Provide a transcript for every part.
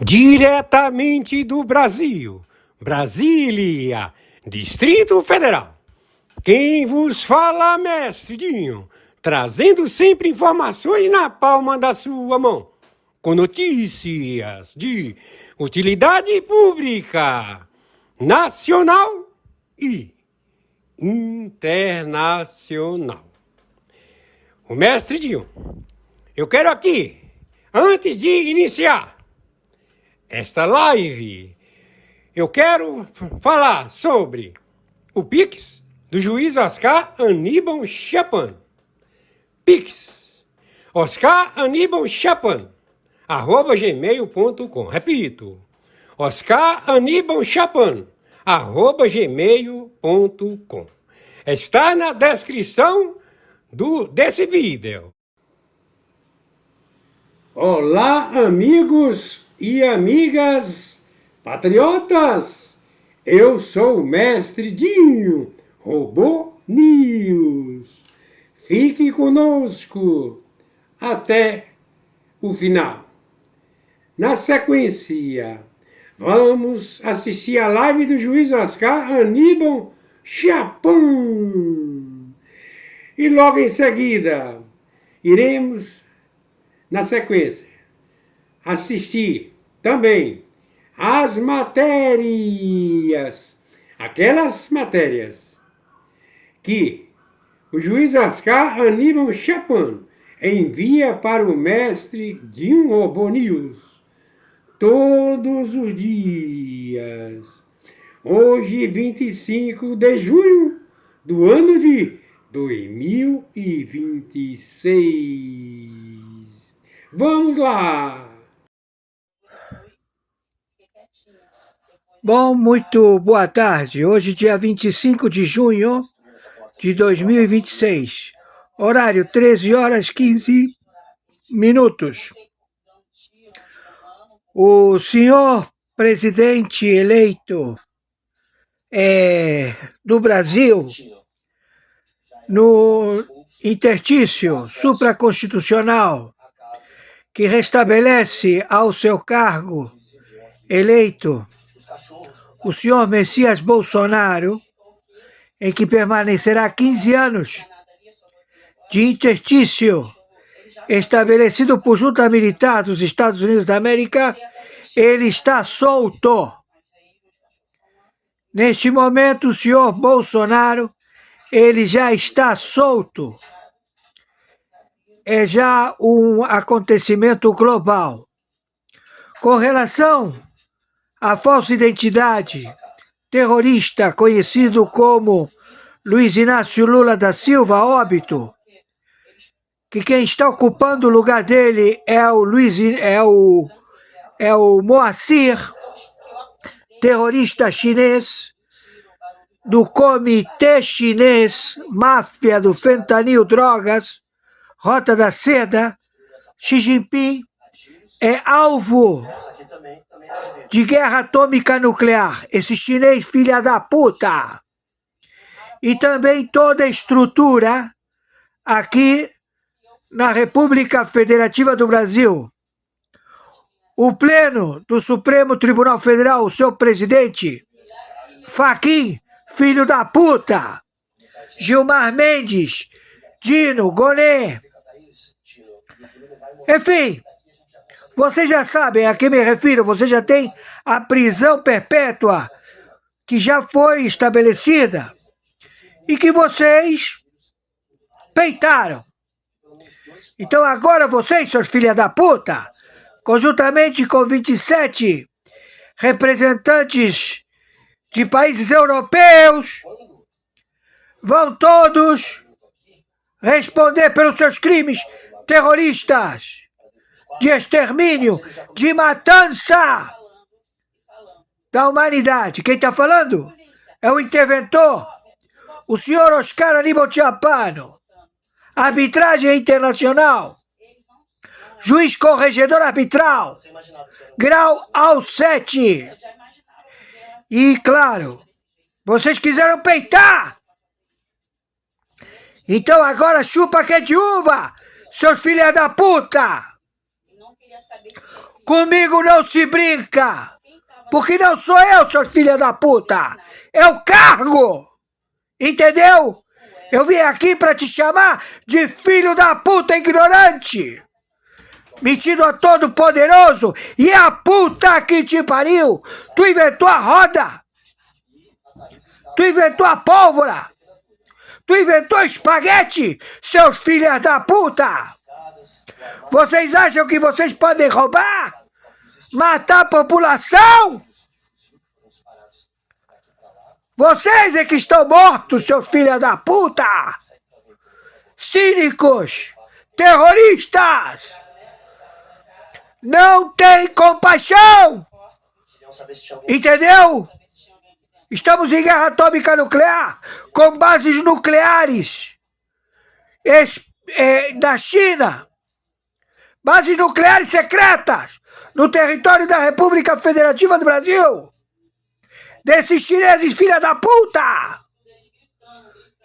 Diretamente do Brasil, Brasília, Distrito Federal. Quem vos fala, mestre Dinho, trazendo sempre informações na palma da sua mão, com notícias de utilidade pública, nacional e internacional. O mestre Dinho, eu quero aqui, antes de iniciar esta live, eu quero falar sobre o Pix do juiz Oscar Aníbal Chapan. Pix, Oscar Aníbal Chapan, @gmail.com. Repito, Oscar Aníbal Chapan, @gmail.com. Está na descrição desse vídeo. Olá, amigos e amigas patriotas, eu sou o mestre Dinho, Robô News. Fique conosco até o final. Na sequência, vamos assistir a live do juiz Oscar Aníbal Chapan. E logo em seguida, iremos, na sequência, assistir também as matérias, aquelas matérias que o juiz Oscar Aníbal Chapan envia para o mestre Dinho Robô News todos os dias. Hoje, 25 de junho do ano de 2026. Vamos lá! Bom, muito boa tarde. Hoje, dia 25 de junho de 2026. Horário 13 horas 15 minutos. O senhor presidente eleito do Brasil, no interstício supraconstitucional que restabelece ao seu cargo eleito o senhor Messias Bolsonaro, em que permanecerá 15 anos de interstício estabelecido por junta militar dos Estados Unidos da América, ele está solto. Neste momento, o senhor Bolsonaro, ele já está solto. É já um acontecimento global. Com relação à falsa identidade terrorista conhecido como Luiz Inácio Lula da Silva, óbito, que quem está ocupando o lugar dele é o Moacir, terrorista chinês, do Comitê Chinês, máfia do fentanil, drogas, Rota da Seda. Xi Jinping é alvo de guerra atômica nuclear, esse chinês filha da puta. E também toda a estrutura aqui na República Federativa do Brasil. O Pleno do Supremo Tribunal Federal, o seu presidente, Fachin, filho da puta, Gilmar Mendes, Dino, Gonê. Enfim, vocês já sabem a que me refiro, você já tem a prisão perpétua que já foi estabelecida e que vocês peitaram. Então agora vocês, seus filhos da puta, conjuntamente com 27 representantes de países europeus, vão todos responder pelos seus crimes terroristas, de extermínio, de matança da humanidade. Quem está falando é o interventor, o senhor Oscar Aníbal Chapan, arbitragem internacional, juiz corregedor arbitral, grau ao 7. E, claro, vocês quiseram peitar. Então agora chupa que é de uva, seus filhos da puta. Comigo não se brinca. Porque não sou eu, seus filhos da puta. É o cargo. Entendeu? Eu vim aqui para te chamar de filho da puta ignorante. Metido a todo poderoso. E a puta que te pariu. Tu inventou a roda. Tu inventou a pólvora. Tu inventou espaguete, seus filhos da puta. Vocês acham que vocês podem roubar? Matar a população? Vocês é que estão mortos, seus filhos da puta! Cínicos! Terroristas! Não tem compaixão! Entendeu? Estamos em guerra atômica nuclear, com bases nucleares da China. Bases nucleares secretas no território da República Federativa do Brasil. Desses chineses filha da puta!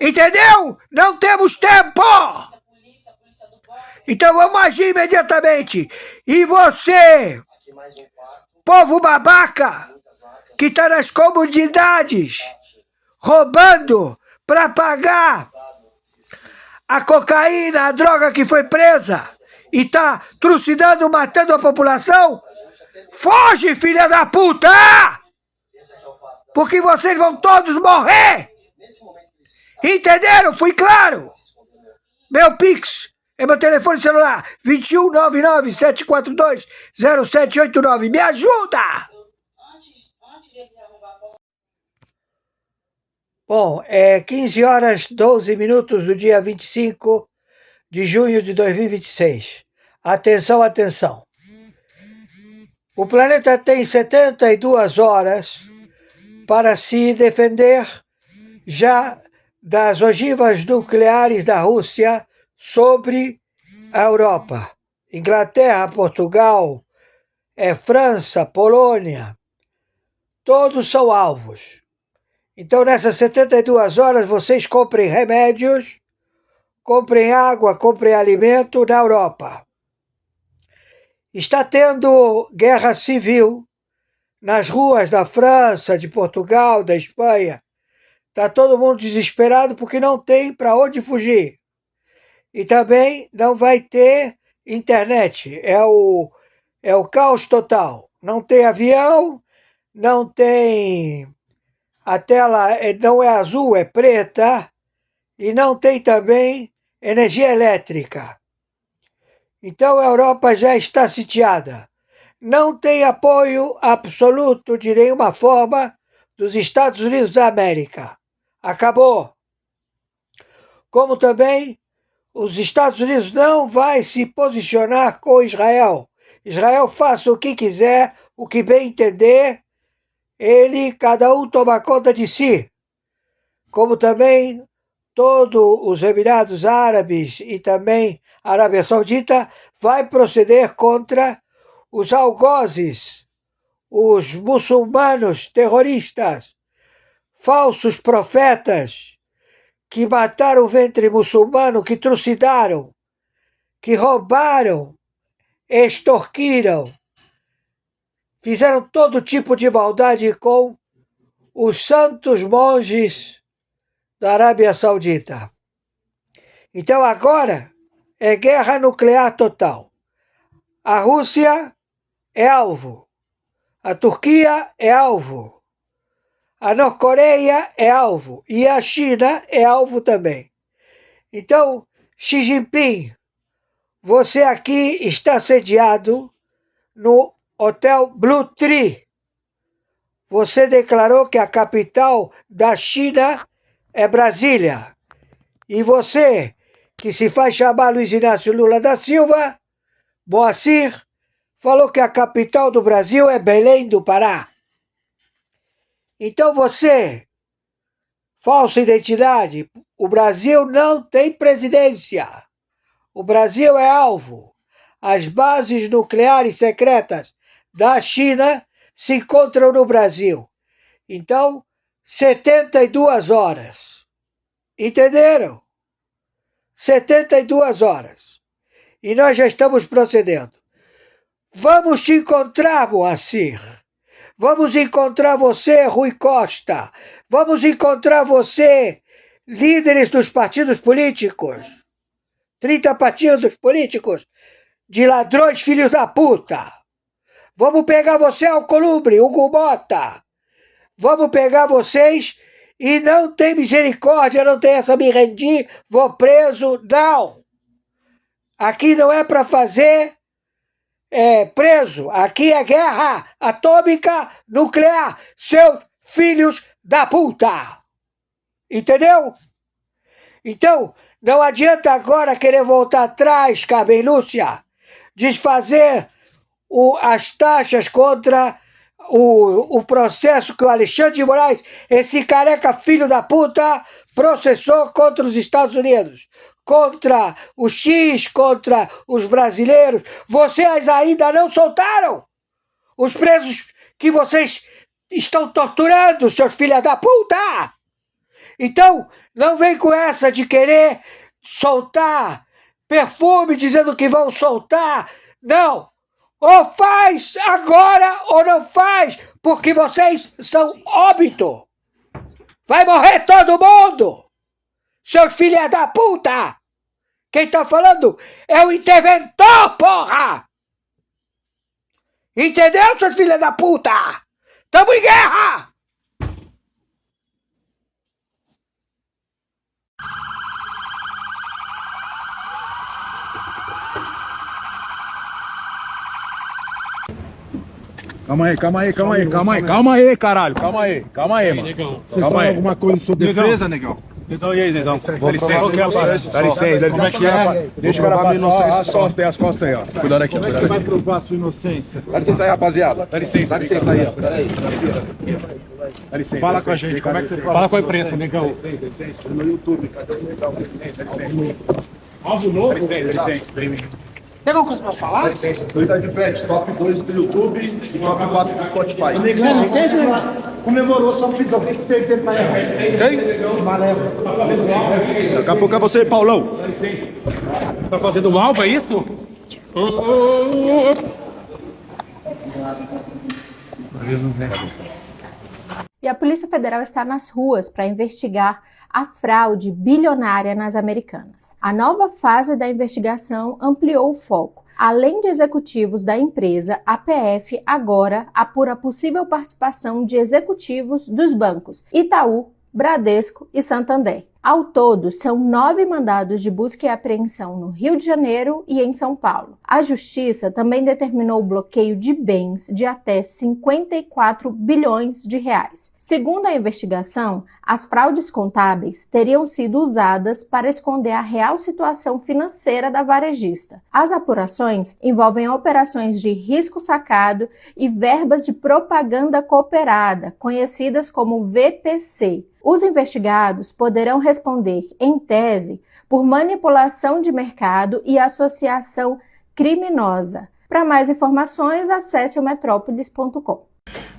Entendeu? Não temos tempo! Então vamos agir imediatamente. E você, povo babaca, que está nas comunidades, roubando para pagar a cocaína, a droga que foi presa, e está trucidando, matando a população, foge, filha da puta! Porque vocês vão todos morrer! Entenderam? Fui claro? Meu Pix é meu telefone celular, 2199-742-0789. Me ajuda! Bom, é 15 horas 12 minutos do dia 25 de junho de 2026. Atenção, atenção. O planeta tem 72 horas para se defender já das ogivas nucleares da Rússia sobre a Europa. Inglaterra, Portugal, França, Polônia, todos são alvos. Então, nessas 72 horas, vocês comprem remédios, comprem água, comprem alimento na Europa. Está tendo guerra civil nas ruas da França, de Portugal, da Espanha. Está todo mundo desesperado porque não tem para onde fugir. E também não vai ter internet. É o caos total. Não tem avião, não tem... A tela não é azul, é preta. E não tem também energia elétrica. Então a Europa já está sitiada. Não tem apoio absoluto de nenhuma forma dos Estados Unidos da América. Acabou. Como também os Estados Unidos não vai se posicionar com Israel. Israel faça o que quiser, o que bem entender, cada um toma conta de si. Como também todos os Emirados Árabes e também a Arábia Saudita vai proceder contra os algozes, os muçulmanos terroristas, falsos profetas que mataram o ventre muçulmano, que trucidaram, que roubaram, extorquiram, fizeram todo tipo de maldade com os santos monges da Arábia Saudita. Então agora é guerra nuclear total. A Rússia é alvo, a Turquia é alvo, a Norte-Coreia é alvo e a China é alvo também. Então, Xi Jinping, você aqui está sediado no Hotel Blue Tree. Você declarou que a capital da China é Brasília. E você, que se faz chamar Luiz Inácio Lula da Silva, Moacir, falou que a capital do Brasil é Belém do Pará. Então você, falsa identidade, o Brasil não tem presidência. O Brasil é alvo. As bases nucleares secretas da China se encontram no Brasil. Então, 72 horas. Entenderam? 72 horas. E nós já estamos procedendo. Vamos te encontrar, Moacir. Vamos encontrar você, Rui Costa. Vamos encontrar você, líderes dos partidos políticos. 30 partidos políticos de ladrões filhos da puta. Vamos pegar você, Alcolumbre, Hugo Mota. Vamos pegar vocês e não tem misericórdia, não tem essa me rendi, vou preso, não. Aqui não é para fazer preso, aqui é guerra atômica nuclear, seus filhos da puta. Entendeu? Então, não adianta agora querer voltar atrás, Carmen Lúcia, desfazer as taxas contra o processo que o Alexandre de Moraes, esse careca filho da puta, processou contra os Estados Unidos, contra o X, contra os brasileiros. Vocês ainda não soltaram os presos que vocês estão torturando, seus filhos da puta. Então, não vem com essa de querer soltar perfume dizendo que vão soltar. Não! Ou faz agora ou não faz, porque vocês são óbito. Vai morrer todo mundo! Seus filhos da puta! Quem tá falando é o interventor, porra! Entendeu, seus filhos da puta? Tamo em guerra! Calma aí, caralho. Calma aí, mano. Você fala alguma coisa sobre defesa, negão? Negão, e aí, negão? Dá licença. Como é que é? Deixa o cara passar as costas aí, ó. Cuidado aqui. Você vai provar a sua inocência. Dá licença aí, rapaziada. Dá licença. Dá licença aí, ó. Peraí. Dá licença. Fala com a gente, como é que você fala? Fala com a imprensa, negão. No YouTube, cadê o negão? Dá licença. Algo novo? Dá licença. Tem alguma coisa pra falar? Dois adverts, top 2 do YouTube e top 4 do Spotify. Não, seja... Comemorou sua prisão. O que você tem para Quem? Maleva. Daqui a pouco é você, Paulão. Tá fazendo mal pra isso? E a Polícia Federal está nas ruas para investigar a fraude bilionária nas Americanas. A nova fase da investigação ampliou o foco. Além de executivos da empresa, a PF agora apura a possível participação de executivos dos bancos Itaú, Bradesco e Santander. Ao todo, são 9 mandados de busca e apreensão no Rio de Janeiro e em São Paulo. A Justiça também determinou o bloqueio de bens de até 54 bilhões de reais. Segundo a investigação, as fraudes contábeis teriam sido usadas para esconder a real situação financeira da varejista. As apurações envolvem operações de risco sacado e verbas de propaganda cooperada, conhecidas como VPC. Os investigados poderão responder, em tese, por manipulação de mercado e associação criminosa. Para mais informações, acesse o metrópolis.com.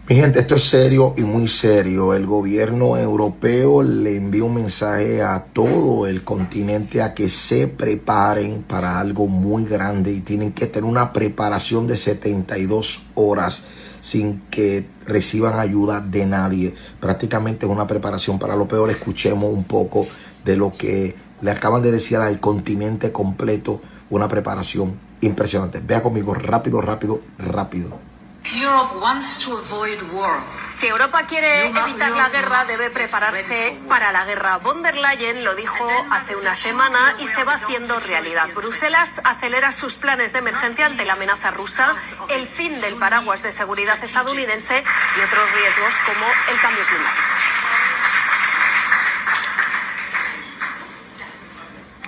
Mi gente, esto es serio y muy serio. El gobierno europeo le envía un mensaje a todo el continente a que se preparen para algo muy grande y tienen que tener una preparación de 72 horas sin que reciban ayuda de nadie. Prácticamente es una preparación para lo peor. Escuchemos un poco de lo que le acaban de decir al continente completo. Una preparación impresionante. Vea conmigo, rápido. Europe wants to avoid war. Si Europa quiere evitar la guerra, debe prepararse para la guerra. Von der Leyen lo dijo hace una semana y se va haciendo realidad. Bruselas acelera sus planes de emergencia ante la amenaza rusa, el fin del paraguas de seguridad estadounidense y otros riesgos como el cambio climático.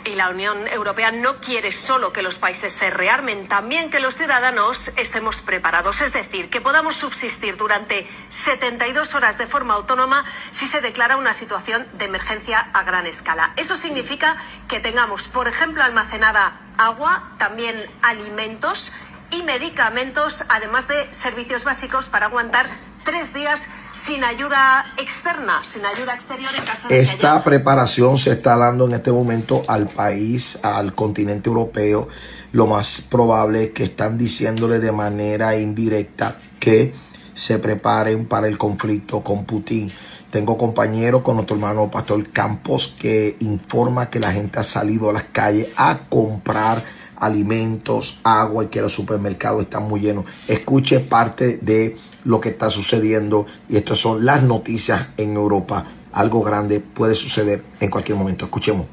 Y la Unión Europea no quiere solo que los países se rearmen, también que los ciudadanos estemos preparados. Es decir, que podamos subsistir durante 72 horas de forma autónoma si se declara una situación de emergencia a gran escala. Eso significa que tengamos, por ejemplo, almacenada agua, también alimentos y medicamentos, además de servicios básicos para aguantar 3 días sin ayuda externa, sin ayuda exterior en caso de que Esta haya... preparación se está dando en este momento al país, al continente europeo. lo más probable es que están diciéndole de manera indirecta que se preparen para el conflicto con Putin. Tengo compañeros con nuestro hermano Pastor Campos que informa que la gente ha salido a las calles a comprar alimentos, agua y que los supermercados están muy llenos. Escuche parte de lo que está sucediendo y estas son las noticias en Europa. Algo grande puede suceder en cualquier momento. Escuchemos.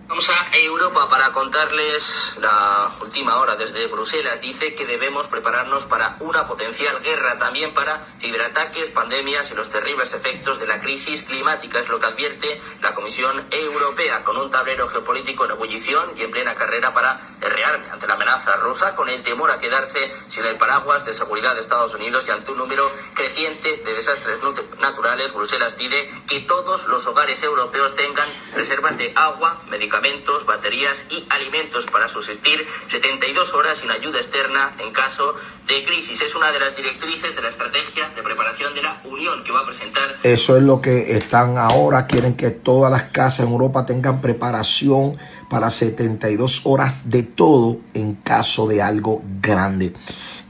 Vamos a Europa para contarles la última hora desde Bruselas. Dice que debemos prepararnos para una potencial guerra, también para ciberataques, pandemias y los terribles efectos de la crisis climática. Es lo que advierte la Comisión Europea, con un tablero geopolítico en ebullición y en plena carrera para rearme ante la amenaza rusa, con el temor a quedarse sin el paraguas de seguridad de Estados Unidos y ante un número creciente de desastres naturales. Bruselas pide que todos los hogares europeos tengan reservas de agua, medicamentos, baterías y alimentos para subsistir 72 horas sin ayuda externa en caso de crisis. Es una de las directrices de la estrategia de preparación de la Unión que va a presentar. Eso es lo que están ahora. Quieren que todas las casas en Europa tengan preparación para 72 horas de todo en caso de algo grande.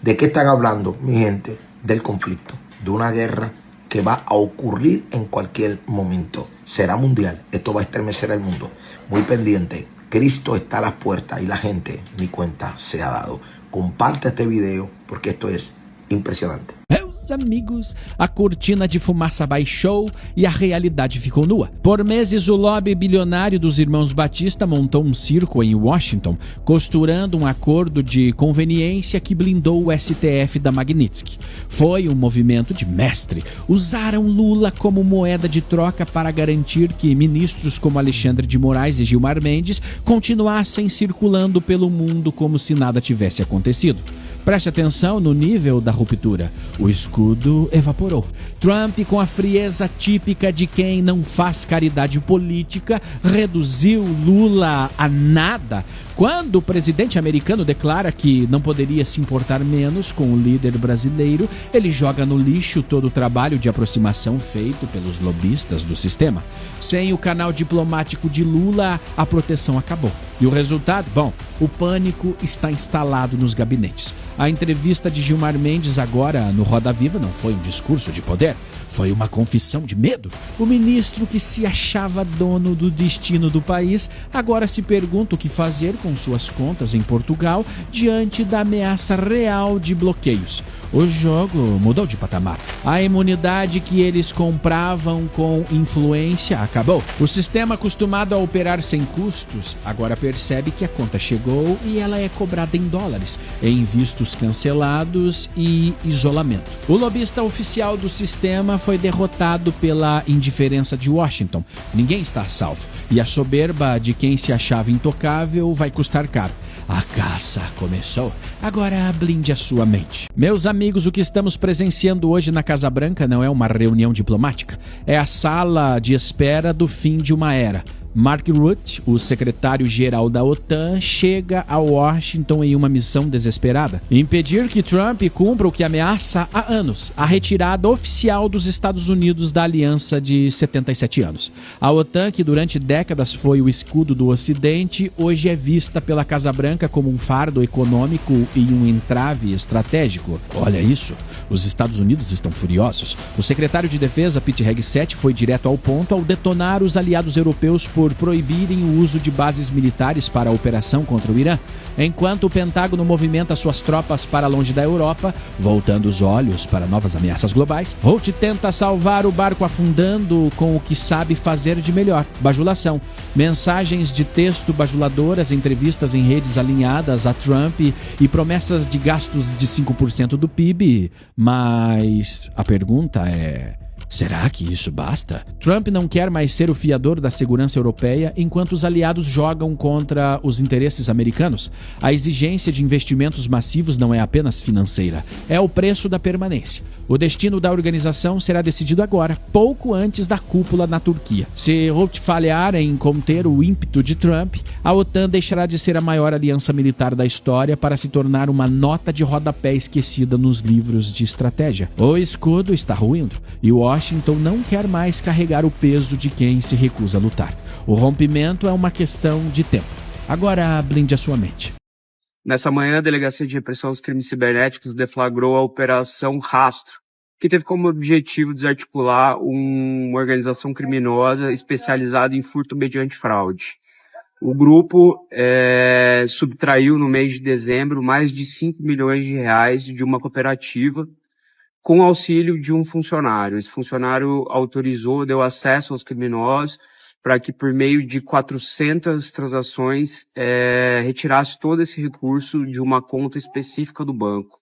¿De qué están hablando, mi gente? Del conflicto, de una guerra que va a ocurrir en cualquier momento. Será mundial. Esto va a estremecer el mundo. Muy pendiente. Cristo está a las puertas y la gente ni cuenta se ha dado. Comparte este video porque esto es impressionante. Meus amigos, a cortina de fumaça baixou e a realidade ficou nua. Por meses, o lobby bilionário dos irmãos Batista montou um circo em Washington, costurando um acordo de conveniência que blindou o STF da Magnitsky. Foi um movimento de mestre. Usaram Lula como moeda de troca para garantir que ministros como Alexandre de Moraes e Gilmar Mendes continuassem circulando pelo mundo como se nada tivesse acontecido. Preste atenção no nível da ruptura. O escudo evaporou. Trump, com a frieza típica de quem não faz caridade política, reduziu Lula a nada. Quando o presidente americano declara que não poderia se importar menos com o líder brasileiro, ele joga no lixo todo o trabalho de aproximação feito pelos lobistas do sistema. Sem o canal diplomático de Lula, a proteção acabou. E o resultado? Bom, o pânico está instalado nos gabinetes. A entrevista de Gilmar Mendes agora no Roda Viva não foi um discurso de poder, foi uma confissão de medo. O ministro que se achava dono do destino do país agora se pergunta o que fazer com suas contas em Portugal diante da ameaça real de bloqueios. O jogo mudou de patamar. A imunidade que eles compravam com influência acabou. O sistema acostumado a operar sem custos agora percebe que a conta chegou e ela é cobrada em dólares, em vistos cancelados e isolamento. O lobista oficial do sistema foi derrotado pela indiferença de Washington. Ninguém está salvo. E a soberba de quem se achava intocável vai custar caro. A caça começou. Agora blinde a sua mente. Meus amigos, o que estamos presenciando hoje na Casa Branca não é uma reunião diplomática. É a sala de espera do fim de uma era. Mark Rutte, o secretário-geral da OTAN, chega a Washington em uma missão desesperada: impedir que Trump cumpra o que ameaça há anos, a retirada oficial dos Estados Unidos da aliança de 77 anos. A OTAN, que durante décadas foi o escudo do Ocidente, hoje é vista pela Casa Branca como um fardo econômico e um entrave estratégico. Olha isso, os Estados Unidos estão furiosos. O secretário de Defesa, Pete Hegseth, foi direto ao ponto ao detonar os aliados europeus por proibirem o uso de bases militares para a operação contra o Irã, enquanto o Pentágono movimenta suas tropas para longe da Europa, voltando os olhos para novas ameaças globais. Rutte tenta salvar o barco afundando com o que sabe fazer de melhor: bajulação. Mensagens de texto bajuladoras, entrevistas em redes alinhadas a Trump e promessas de gastos de 5% do PIB. Mas a pergunta é: será que isso basta? Trump não quer mais ser o fiador da segurança europeia enquanto os aliados jogam contra os interesses americanos. A exigência de investimentos massivos não é apenas financeira, é o preço da permanência. O destino da organização será decidido agora, pouco antes da cúpula na Turquia. Se Rutte falhar em conter o ímpeto de Trump, a OTAN deixará de ser a maior aliança militar da história para se tornar uma nota de rodapé esquecida nos livros de estratégia. O escudo está ruindo e Washington não quer mais carregar o peso de quem se recusa a lutar. O rompimento é uma questão de tempo. Agora blinde a sua mente. Nessa manhã, a Delegacia de Repressão aos Crimes Cibernéticos deflagrou a Operação Rastro, que teve como objetivo desarticular uma organização criminosa especializada em furto mediante fraude. O grupo subtraiu no mês de dezembro mais de 5 milhões de reais de uma cooperativa com auxílio de um funcionário. Esse funcionário deu acesso aos criminosos para que por meio de 400 transações retirasse todo esse recurso de uma conta específica do banco.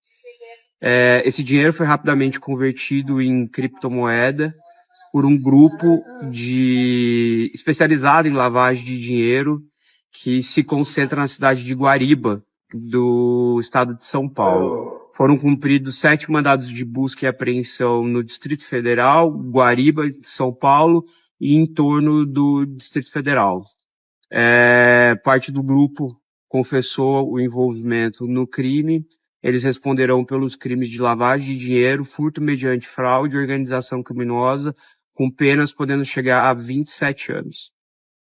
Esse dinheiro foi rapidamente convertido em criptomoeda por um grupo especializado em lavagem de dinheiro que se concentra na cidade de Guariba, do estado de São Paulo. Foram cumpridos 7 mandados de busca e apreensão no Distrito Federal, Guariba, São Paulo e em torno do Distrito Federal. Parte do grupo confessou o envolvimento no crime. Eles responderão pelos crimes de lavagem de dinheiro, furto mediante fraude e organização criminosa, com penas podendo chegar a 27 anos.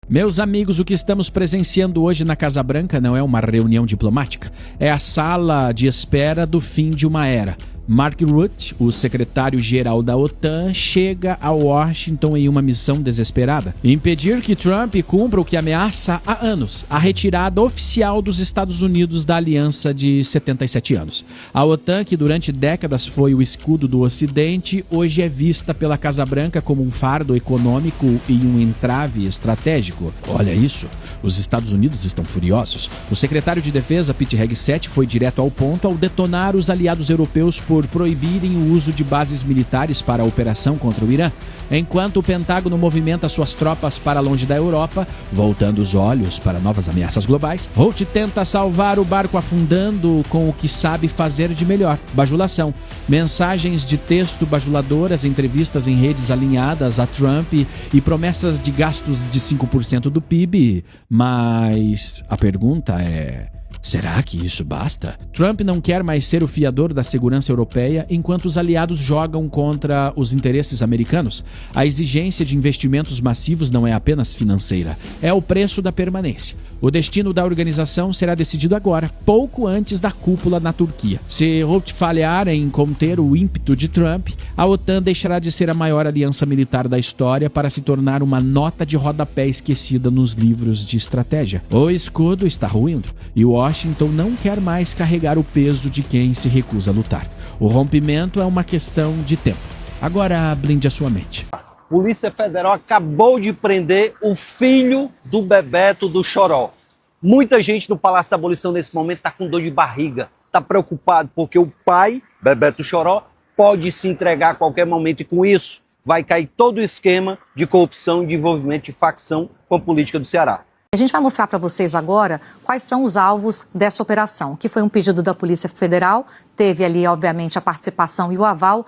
Meus amigos, o que estamos presenciando hoje na Casa Branca não é uma reunião diplomática, é a sala de espera do fim de uma era. Mark Rutte, o secretário-geral da OTAN, chega a Washington em uma missão desesperada: impedir que Trump cumpra o que ameaça há anos, a retirada oficial dos Estados Unidos da aliança de 77 anos. A OTAN, que durante décadas foi o escudo do Ocidente, hoje é vista pela Casa Branca como um fardo econômico e um entrave estratégico. Olha isso, os Estados Unidos estão furiosos. O secretário de Defesa, Pete Hegseth, foi direto ao ponto ao detonar os aliados europeus por proibirem o uso de bases militares para a operação contra o Irã, enquanto o Pentágono movimenta suas tropas para longe da Europa, voltando os olhos para novas ameaças globais. Rutte tenta salvar o barco afundando com o que sabe fazer de melhor: bajulação. Mensagens de texto bajuladoras, entrevistas em redes alinhadas a Trump e promessas de gastos de 5% do PIB. Mas a pergunta é: será que isso basta? Trump não quer mais ser o fiador da segurança europeia enquanto os aliados jogam contra os interesses americanos. A exigência de investimentos massivos não é apenas financeira, é o preço da permanência. O destino da organização será decidido agora, pouco antes da cúpula na Turquia. Se Rutte falhar em conter o ímpeto de Trump, a OTAN deixará de ser a maior aliança militar da história para se tornar uma nota de rodapé esquecida nos livros de estratégia. O escudo está ruindo e Washington não quer mais carregar o peso de quem se recusa a lutar. O rompimento é uma questão de tempo. Agora blinde a sua mente. Polícia Federal acabou de prender o filho do Bebeto do Choró. Muita gente no Palácio da Abolição nesse momento está com dor de barriga, está preocupado porque o pai, Bebeto Choró, pode se entregar a qualquer momento e com isso vai cair todo o esquema de corrupção e de envolvimento de facção com a política do Ceará. A gente vai mostrar para vocês agora quais são os alvos dessa operação, que foi um pedido da Polícia Federal, teve ali, obviamente, a participação e o aval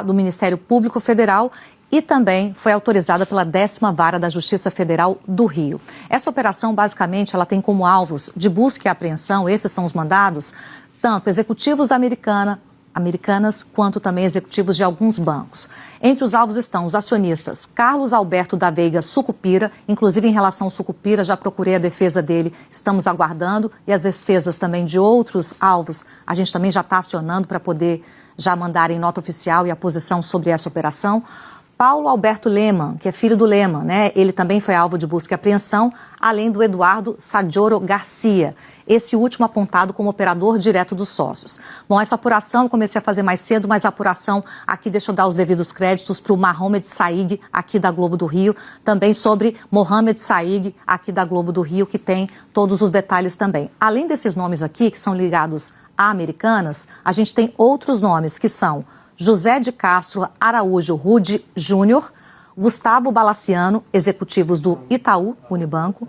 do Ministério Público Federal e também foi autorizada pela 10ª Vara da Justiça Federal do Rio. Essa operação, basicamente, ela tem como alvos de busca e apreensão, esses são os mandados, tanto executivos da Americanas, quanto também executivos de alguns bancos. Entre os alvos estão os acionistas Carlos Alberto da Veiga Sucupira, inclusive em relação ao Sucupira, já procurei a defesa dele, estamos aguardando, e as defesas também de outros alvos, a gente também já está acionando para poder já mandar em nota oficial e a posição sobre essa operação. Paulo Alberto Leman, que é filho do Leman, né? Ele também foi alvo de busca e apreensão, além do Eduardo Sadioro Garcia, esse último apontado como operador direto dos sócios. Bom, essa apuração eu comecei a fazer mais cedo, mas a apuração aqui, deixa eu dar os devidos créditos para o Mohamed Saig, aqui da Globo do Rio, também sobre Mohamed Saig, aqui da Globo do Rio, que tem todos os detalhes também. Além desses nomes aqui, que são ligados a Americanas, a gente tem outros nomes que são José de Castro Araújo Rude Júnior, Gustavo Balaciano, executivos do Itaú Unibanco,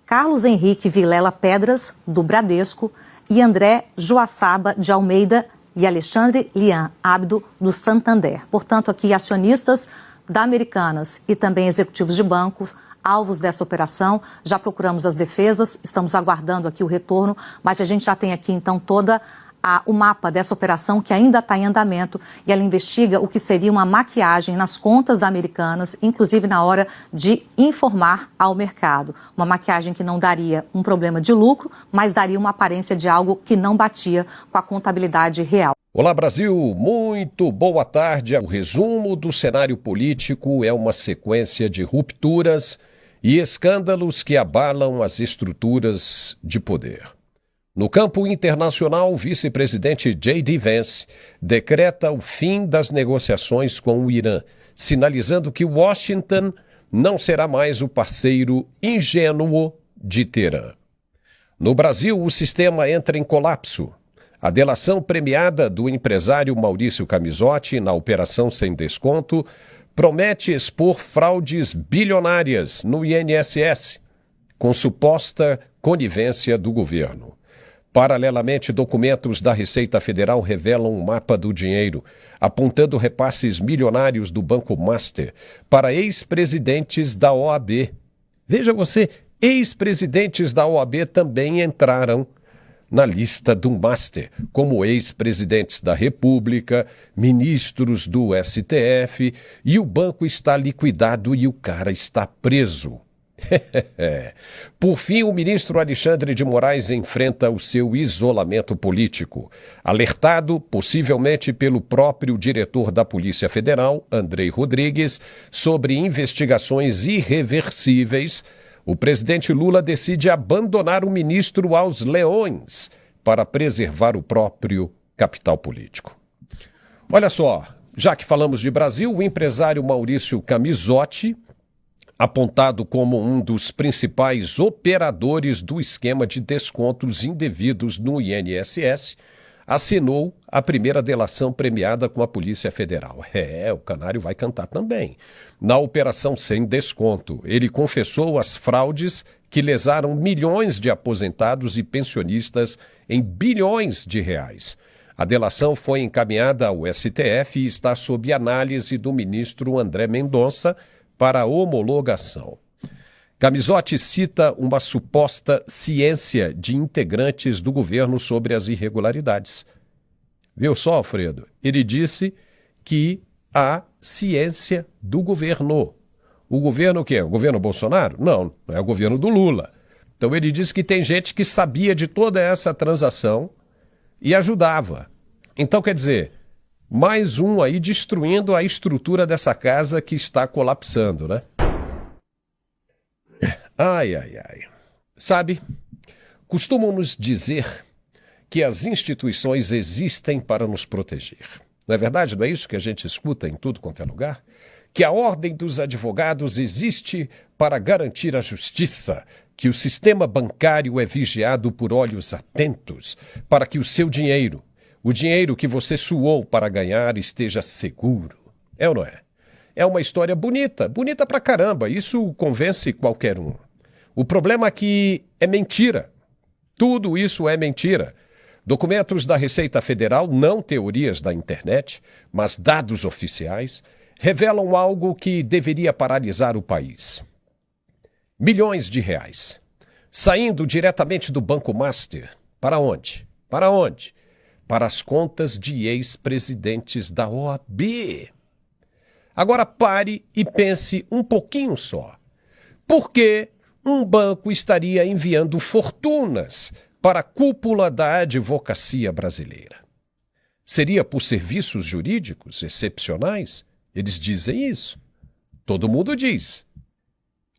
Carlos Henrique Vilela Pedras, do Bradesco, e André Joaçaba de Almeida e Alexandre Lian Abdo, do Santander. Portanto, aqui acionistas da Americanas e também executivos de bancos, alvos dessa operação. Já procuramos as defesas, estamos aguardando aqui o retorno, mas a gente já tem aqui então toda o mapa dessa operação que ainda está em andamento e ela investiga o que seria uma maquiagem nas contas da Americanas, inclusive na hora de informar ao mercado. Uma maquiagem que não daria um problema de lucro, mas daria uma aparência de algo que não batia com a contabilidade real. Olá, Brasil, muito boa tarde. O resumo do cenário político é uma sequência de rupturas e escândalos que abalam as estruturas de poder. No campo internacional, o vice-presidente J.D. Vance decreta o fim das negociações com o Irã, sinalizando que Washington não será mais o parceiro ingênuo de Teherã. No Brasil, o sistema entra em colapso. A delação premiada do empresário Maurício Camizotti na Operação Sem Desconto promete expor fraudes bilionárias no INSS, com suposta conivência do governo. Paralelamente, documentos da Receita Federal revelam um mapa do dinheiro, apontando repasses milionários do Banco Master para ex-presidentes da OAB. Veja você, ex-presidentes da OAB também entraram na lista do Master, como ex-presidentes da República, ministros do STF, e o banco está liquidado e o cara está preso. Por fim, o ministro Alexandre de Moraes enfrenta o seu isolamento político. Alertado, possivelmente pelo próprio diretor da Polícia Federal, Andrei Rodrigues, sobre investigações irreversíveis, o presidente Lula decide abandonar o ministro aos leões para preservar o próprio capital político. Olha só, já que falamos de Brasil, o empresário Maurício Camizotti, apontado como um dos principais operadores do esquema de descontos indevidos no INSS, assinou a primeira delação premiada com a Polícia Federal. O canário vai cantar também. Na Operação Sem Desconto, ele confessou as fraudes que lesaram milhões de aposentados e pensionistas em bilhões de reais. A delação foi encaminhada ao STF e está sob análise do ministro André Mendonça para homologação. Camizotti cita uma suposta ciência de integrantes do governo sobre as irregularidades. Viu só, Alfredo? Ele disse que há ciência do governo. O governo o quê? O governo Bolsonaro? Não, não é o governo do Lula. Então ele disse que tem gente que sabia de toda essa transação e ajudava. Então, quer dizer, mais um aí destruindo a estrutura dessa casa que está colapsando, né? Ai, ai, ai. Sabe, costumam nos dizer que as instituições existem para nos proteger. Não é verdade? Não é isso que a gente escuta em tudo quanto é lugar? Que a ordem dos advogados existe para garantir a justiça, que o sistema bancário é vigiado por olhos atentos, para que o seu dinheiro, o dinheiro que você suou para ganhar, esteja seguro. É ou não é? É uma história bonita, bonita pra caramba, isso convence qualquer um. O problema aqui é mentira. Tudo isso é mentira. Documentos da Receita Federal, não teorias da internet, mas dados oficiais, revelam algo que deveria paralisar o país. Milhões de reais, saindo diretamente do Banco Master. Para onde? Para onde? Para as contas de ex-presidentes da OAB. Agora pare e pense um pouquinho só. Por que um banco estaria enviando fortunas para a cúpula da advocacia brasileira? Seria por serviços jurídicos excepcionais? Eles dizem isso. Todo mundo diz.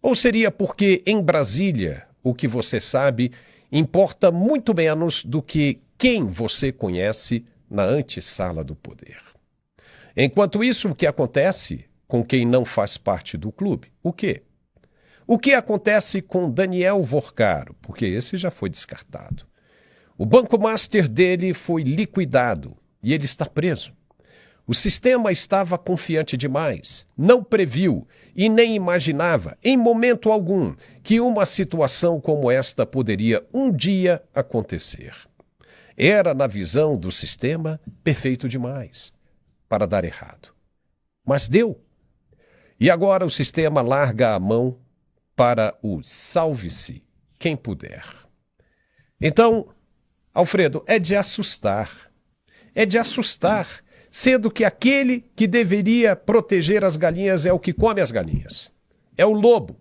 Ou seria porque em Brasília, o que você sabe, importa muito menos do que quem você conhece na antessala do poder. Enquanto isso, o que acontece com quem não faz parte do clube? O quê? O que acontece com Daniel Vorcaro? Porque esse já foi descartado. O Banco Master dele foi liquidado e ele está preso. O sistema estava confiante demais, não previu e nem imaginava, em momento algum, que uma situação como esta poderia um dia acontecer. Era, na visão do sistema, perfeito demais para dar errado. Mas deu. E agora o sistema larga a mão para o salve-se quem puder. Então, Alfredo, é de assustar. É de assustar, sendo que aquele que deveria proteger as galinhas é o que come as galinhas. É o lobo,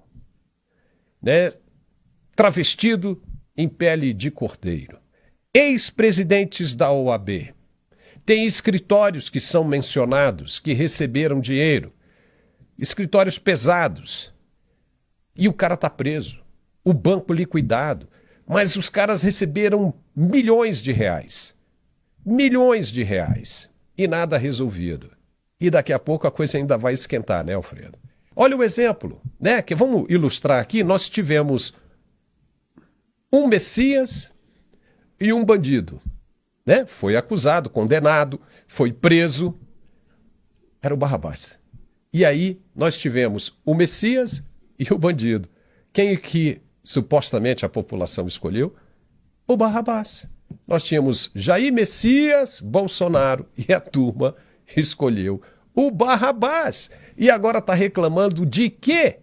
né? Travestido em pele de cordeiro. Ex-presidentes da OAB. Tem escritórios que são mencionados, que receberam dinheiro. Escritórios pesados. E o cara está preso. O banco liquidado. Mas os caras receberam milhões de reais. Milhões de reais. E nada resolvido. E daqui a pouco a coisa ainda vai esquentar, né, Alfredo? Olha o exemplo, né? Que vamos ilustrar aqui. Nós tivemos um Messias e um bandido, né? Foi acusado, condenado, foi preso. Era o Barrabás. E aí nós tivemos o Messias e o bandido. Quem que supostamente a população escolheu? O Barrabás. Nós tínhamos Jair Messias, Bolsonaro, e a turma escolheu o Barrabás. E agora está reclamando de quê?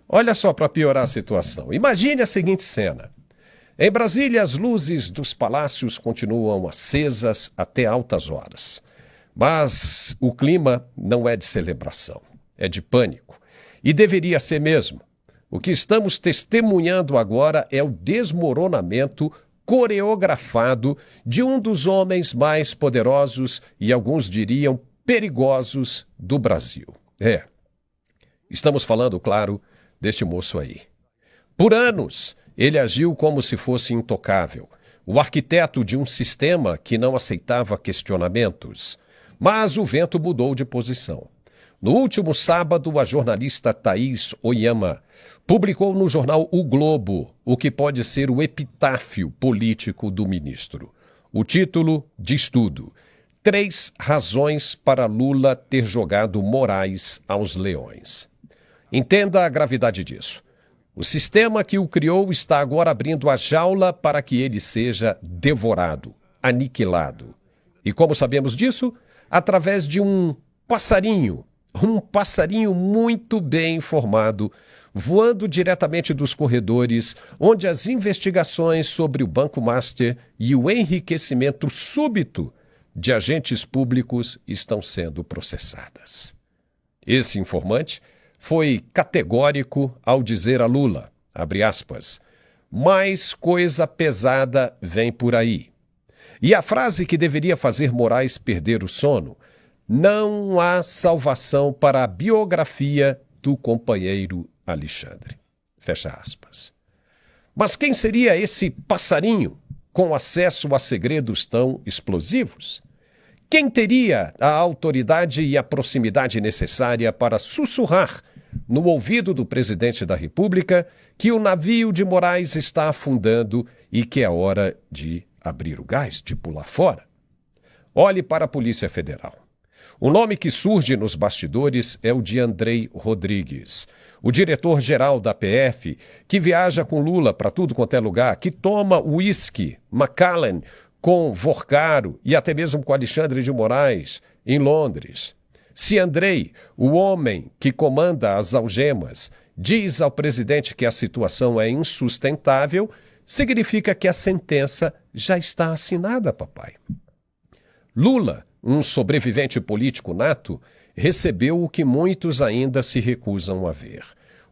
Olha só, para piorar a situação. Imagine a seguinte cena. Em Brasília, as luzes dos palácios continuam acesas até altas horas. Mas o clima não é de celebração, é de pânico. E deveria ser mesmo. O que estamos testemunhando agora é o desmoronamento coreografado de um dos homens mais poderosos e alguns diriam perigosos do Brasil. Estamos falando, claro, deste moço aí. Por anos, ele agiu como se fosse intocável, o arquiteto de um sistema que não aceitava questionamentos. Mas o vento mudou de posição. No último sábado, a jornalista Thaís Oyama publicou no jornal O Globo o que pode ser o epitáfio político do ministro. O título diz tudo: 3 razões para Lula ter jogado Moraes aos leões. Entenda a gravidade disso. O sistema que o criou está agora abrindo a jaula para que ele seja devorado, aniquilado. E como sabemos disso? Através de um passarinho muito bem informado, voando diretamente dos corredores, onde as investigações sobre o Banco Master e o enriquecimento súbito de agentes públicos estão sendo processadas. Esse informante foi categórico ao dizer a Lula, abre aspas, mais coisa pesada vem por aí. E a frase que deveria fazer Moraes perder o sono: não há salvação para a biografia do companheiro Alexandre. Fecha aspas. Mas quem seria esse passarinho com acesso a segredos tão explosivos? Quem teria a autoridade e a proximidade necessária para sussurrar no ouvido do presidente da República que o navio de Moraes está afundando e que é hora de abrir o gás, de pular fora? Olhe para a Polícia Federal. O nome que surge nos bastidores é o de Andrei Rodrigues, o diretor-geral da PF, que viaja com Lula para tudo quanto é lugar, que toma uísque, Macallan, com Vorcaro e até mesmo com Alexandre de Moraes, em Londres. Se Andrei, o homem que comanda as algemas, diz ao presidente que a situação é insustentável, significa que a sentença já está assinada, papai. Lula, um sobrevivente político nato, recebeu o que muitos ainda se recusam a ver.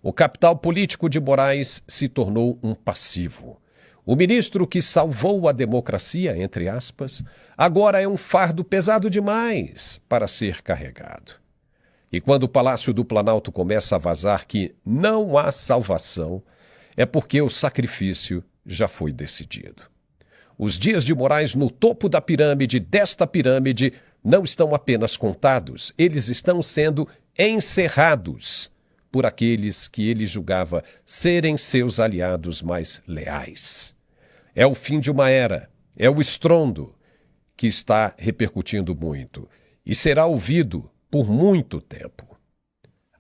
O capital político de Moraes se tornou um passivo. O ministro que salvou a democracia, entre aspas, agora é um fardo pesado demais para ser carregado. E quando o Palácio do Planalto começa a vazar que não há salvação, é porque o sacrifício já foi decidido. Os dias de Moraes no topo da pirâmide, desta pirâmide, não estão apenas contados, eles estão sendo encerrados por aqueles que ele julgava serem seus aliados mais leais. É o fim de uma era, é o estrondo que está repercutindo muito e será ouvido por muito tempo.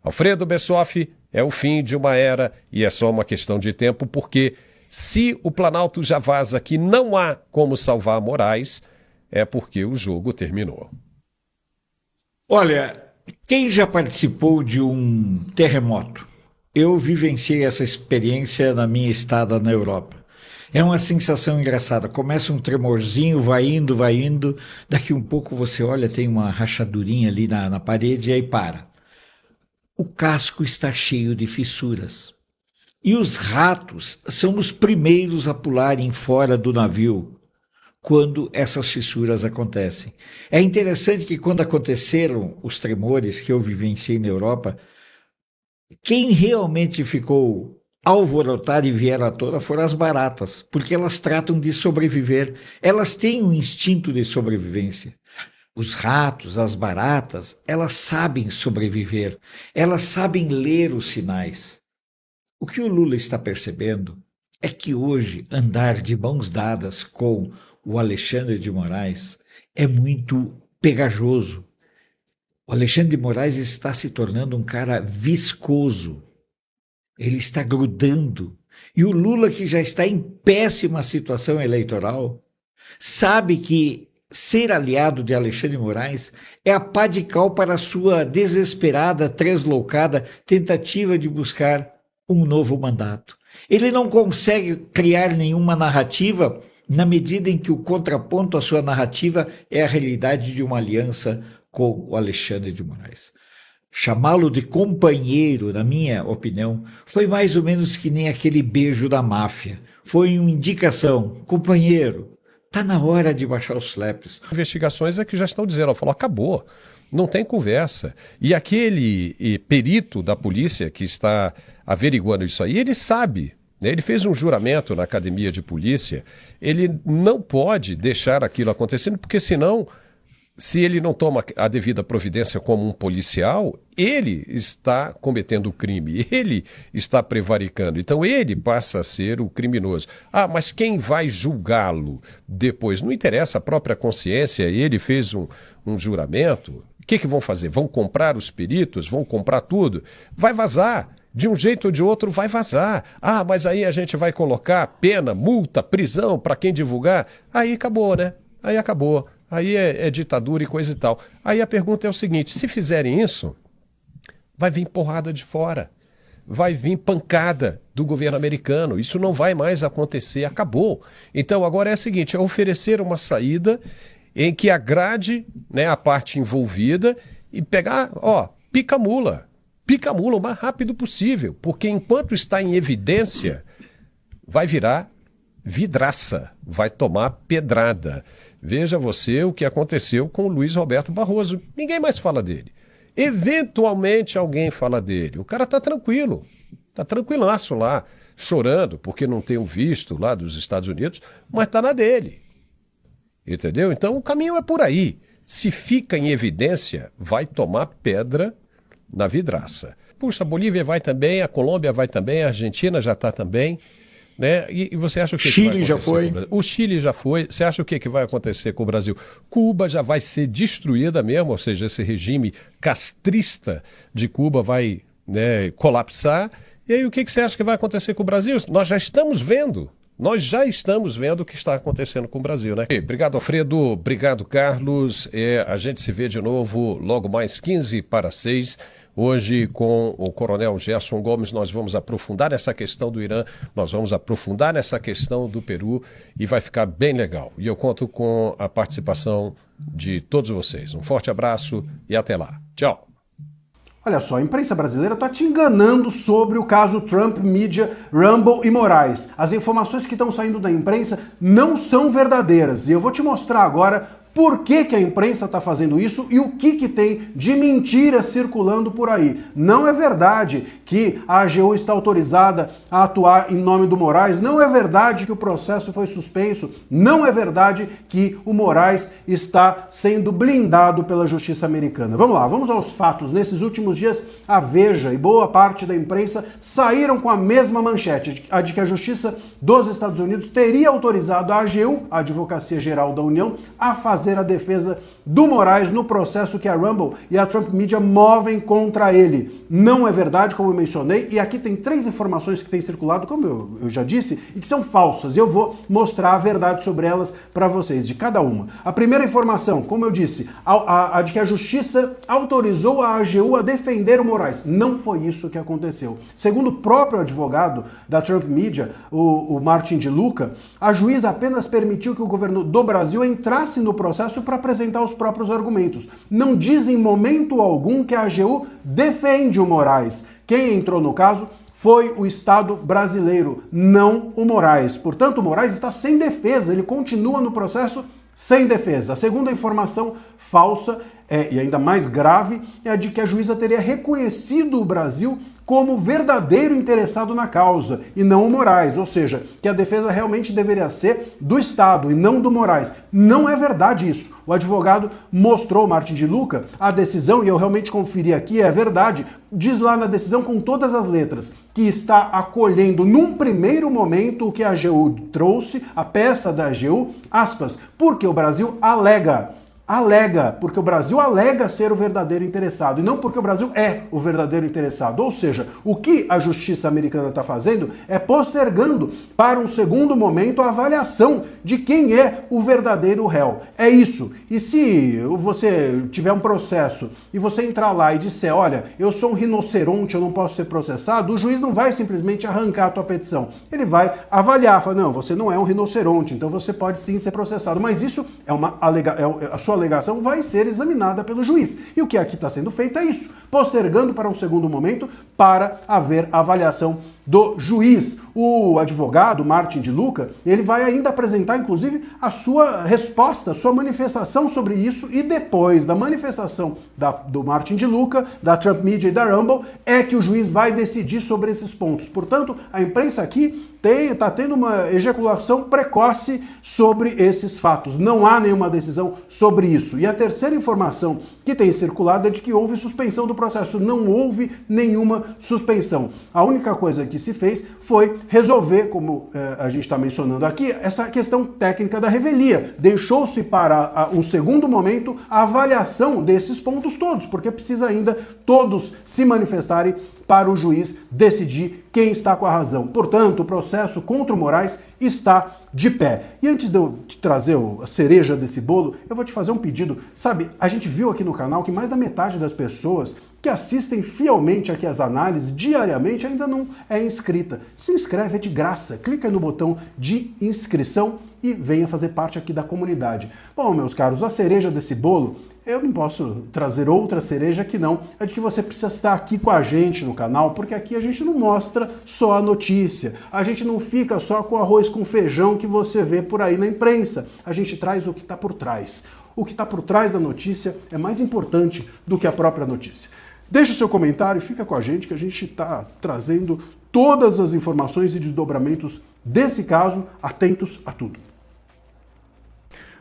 Alfredo Bessoff, é o fim de uma era e é só uma questão de tempo, porque se o Planalto já vaza que não há como salvar Moraes, é porque o jogo terminou. Olha, quem já participou de um terremoto? Eu vivenciei essa experiência na minha estada na Europa. É uma sensação engraçada. Começa um tremorzinho, vai indo. Daqui um pouco você olha, tem uma rachadurinha ali na parede e aí para. O casco está cheio de fissuras. E os ratos são os primeiros a pularem fora do navio quando essas fissuras acontecem. É interessante que quando aconteceram os tremores que eu vivenciei na Europa, quem realmente ficou alvorotado e vieram à tona foram as baratas, porque elas tratam de sobreviver. Elas têm um instinto de sobrevivência. Os ratos, as baratas, elas sabem sobreviver. Elas sabem ler os sinais. O que o Lula está percebendo é que hoje andar de mãos dadas com o Alexandre de Moraes é muito pegajoso. O Alexandre de Moraes está se tornando um cara viscoso. Ele está grudando. E o Lula, que já está em péssima situação eleitoral, sabe que ser aliado de Alexandre de Moraes é a pá de cal para a sua desesperada, tresloucada tentativa de buscar um novo mandato. Ele não consegue criar nenhuma narrativa na medida em que o contraponto à sua narrativa é a realidade de uma aliança com o Alexandre de Moraes. Chamá-lo de companheiro, na minha opinião, foi mais ou menos que nem aquele beijo da máfia. Foi uma indicação, companheiro, está na hora de baixar os slaps. Investigações é que já estão dizendo, falou, acabou, não tem conversa. E aquele perito da polícia que está averiguando isso aí, ele sabe, né? Ele fez um juramento na academia de polícia, ele não pode deixar aquilo acontecendo, porque senão, se ele não toma a devida providência como um policial, ele está cometendo crime, ele está prevaricando. Então ele passa a ser o criminoso. Ah, mas quem vai julgá-lo depois? Não interessa, a própria consciência, ele fez um juramento. O que vão fazer? Vão comprar os peritos? Vão comprar tudo? Vai vazar. De um jeito ou de outro vai vazar. Ah, mas aí a gente vai colocar pena, multa, prisão para quem divulgar. Aí acabou, né? Aí acabou. Aí é ditadura e coisa e tal. Aí a pergunta é o seguinte, se fizerem isso, vai vir porrada de fora. Vai vir pancada do governo americano. Isso não vai mais acontecer. Acabou. Então agora é o seguinte, é oferecer uma saída em que agrade, né, a parte envolvida e pegar, pica-mula o mais rápido possível, porque enquanto está em evidência, vai virar vidraça, vai tomar pedrada. Veja você o que aconteceu com o Luiz Roberto Barroso. Ninguém mais fala dele. Eventualmente alguém fala dele. O cara está tranquilo, está tranquilaço lá, chorando porque não tem um visto lá dos Estados Unidos, mas está na dele. Entendeu? Então o caminho é por aí. Se fica em evidência, vai tomar pedra na vidraça. Puxa, a Bolívia vai também, a Colômbia vai também, a Argentina já está também, né? E você acha o que Chile vai acontecer já foi. com o Brasil? O Chile já foi. Você acha o que vai acontecer com o Brasil? Cuba já vai ser destruída mesmo, ou seja, esse regime castrista de Cuba vai, né, colapsar. E aí o que você acha que vai acontecer com o Brasil? Nós já estamos vendo o que está acontecendo com o Brasil, né? Obrigado, Alfredo. Obrigado, Carlos. A gente se vê de novo logo mais 15:06. Hoje, com o Coronel Gerson Gomes, nós vamos aprofundar nessa questão do Irã, nós vamos aprofundar nessa questão do Peru e vai ficar bem legal. E eu conto com a participação de todos vocês. Um forte abraço e até lá. Tchau. Olha só, a imprensa brasileira está te enganando sobre o caso Trump, mídia, Rumble e Moraes. As informações que estão saindo da imprensa não são verdadeiras. E eu vou te mostrar agora por que a imprensa está fazendo isso e o que tem de mentira circulando por aí. Não é verdade que a AGU está autorizada a atuar em nome do Moraes, não é verdade que o processo foi suspenso, não é verdade que o Moraes está sendo blindado pela justiça americana. Vamos lá, vamos aos fatos. Nesses últimos dias, a Veja e boa parte da imprensa saíram com a mesma manchete, a de que a justiça dos Estados Unidos teria autorizado a AGU, a Advocacia Geral da União, a fazer fazer a defesa do Moraes no processo que a Rumble e a Trump Media movem contra ele. Não é verdade, como eu mencionei, e aqui tem 3 informações que têm circulado, como eu já disse, e que são falsas. Eu vou mostrar a verdade sobre elas para vocês, de cada uma. A primeira informação, como eu disse, a de que a Justiça autorizou a AGU a defender o Moraes. Não foi isso que aconteceu. Segundo o próprio advogado da Trump Media, o Martin de Luca, a juíza apenas permitiu que o governo do Brasil entrasse no processo para apresentar os próprios argumentos. Não diz em momento algum que a AGU defende o Moraes. Quem entrou no caso foi o Estado brasileiro, não o Moraes. Portanto, o Moraes está sem defesa, ele continua no processo sem defesa. A segunda informação falsa, e ainda mais grave, é a de que a juíza teria reconhecido o Brasil como verdadeiro interessado na causa e não o Moraes, ou seja, que a defesa realmente deveria ser do Estado e não do Moraes. Não é verdade isso. O advogado mostrou, Martin de Luca, a decisão, e eu realmente conferi aqui, é verdade, diz lá na decisão com todas as letras, que está acolhendo num primeiro momento o que a AGU trouxe, a peça da AGU, aspas, porque o Brasil alega, porque o Brasil alega ser o verdadeiro interessado e não porque o Brasil é o verdadeiro interessado. Ou seja, o que a justiça americana está fazendo é postergando para um segundo momento a avaliação de quem é o verdadeiro réu. É isso. E se você tiver um processo e você entrar lá e disser, olha, eu sou um rinoceronte, eu não posso ser processado, o juiz não vai simplesmente arrancar a tua petição. Ele vai avaliar, fala, não, você não é um rinoceronte, então você pode sim ser processado. Mas isso é a sua alegação vai ser examinada pelo juiz. E o que aqui está sendo feito é isso, postergando para um segundo momento para haver avaliação do juiz. O advogado Martin de Luca, ele vai ainda apresentar, inclusive, a sua resposta, a sua manifestação sobre isso, e depois da manifestação do Martin de Luca, da Trump Media e da Rumble, é que o juiz vai decidir sobre esses pontos. Portanto, a imprensa aqui está tendo uma ejaculação precoce sobre esses fatos. Não há nenhuma decisão sobre isso. E a terceira informação que tem circulado é de que houve suspensão do processo. Não houve nenhuma suspensão. A única coisa que se fez foi resolver, como a gente está mencionando aqui, essa questão técnica da revelia. Deixou-se para um segundo momento a avaliação desses pontos todos, porque precisa ainda todos se manifestarem para o juiz decidir quem está com a razão. Portanto, o processo contra o Moraes está de pé. E antes de eu te trazer a cereja desse bolo, eu vou te fazer um pedido. Sabe, a gente viu aqui no canal que mais da metade das pessoas que assistem fielmente aqui as análises diariamente ainda não é inscrita. Se inscreve, é de graça. Clica no botão de inscrição e venha fazer parte aqui da comunidade. Bom, meus caros, a cereja desse bolo, eu não posso trazer outra cereja que não, é de que você precisa estar aqui com a gente no canal, porque aqui a gente não mostra só a notícia, a gente não fica só com arroz com feijão que você vê por aí na imprensa, a gente traz o que está por trás. O que está por trás da notícia é mais importante do que a própria notícia. Deixa o seu comentário e fica com a gente que a gente está trazendo todas as informações e desdobramentos desse caso, atentos a tudo.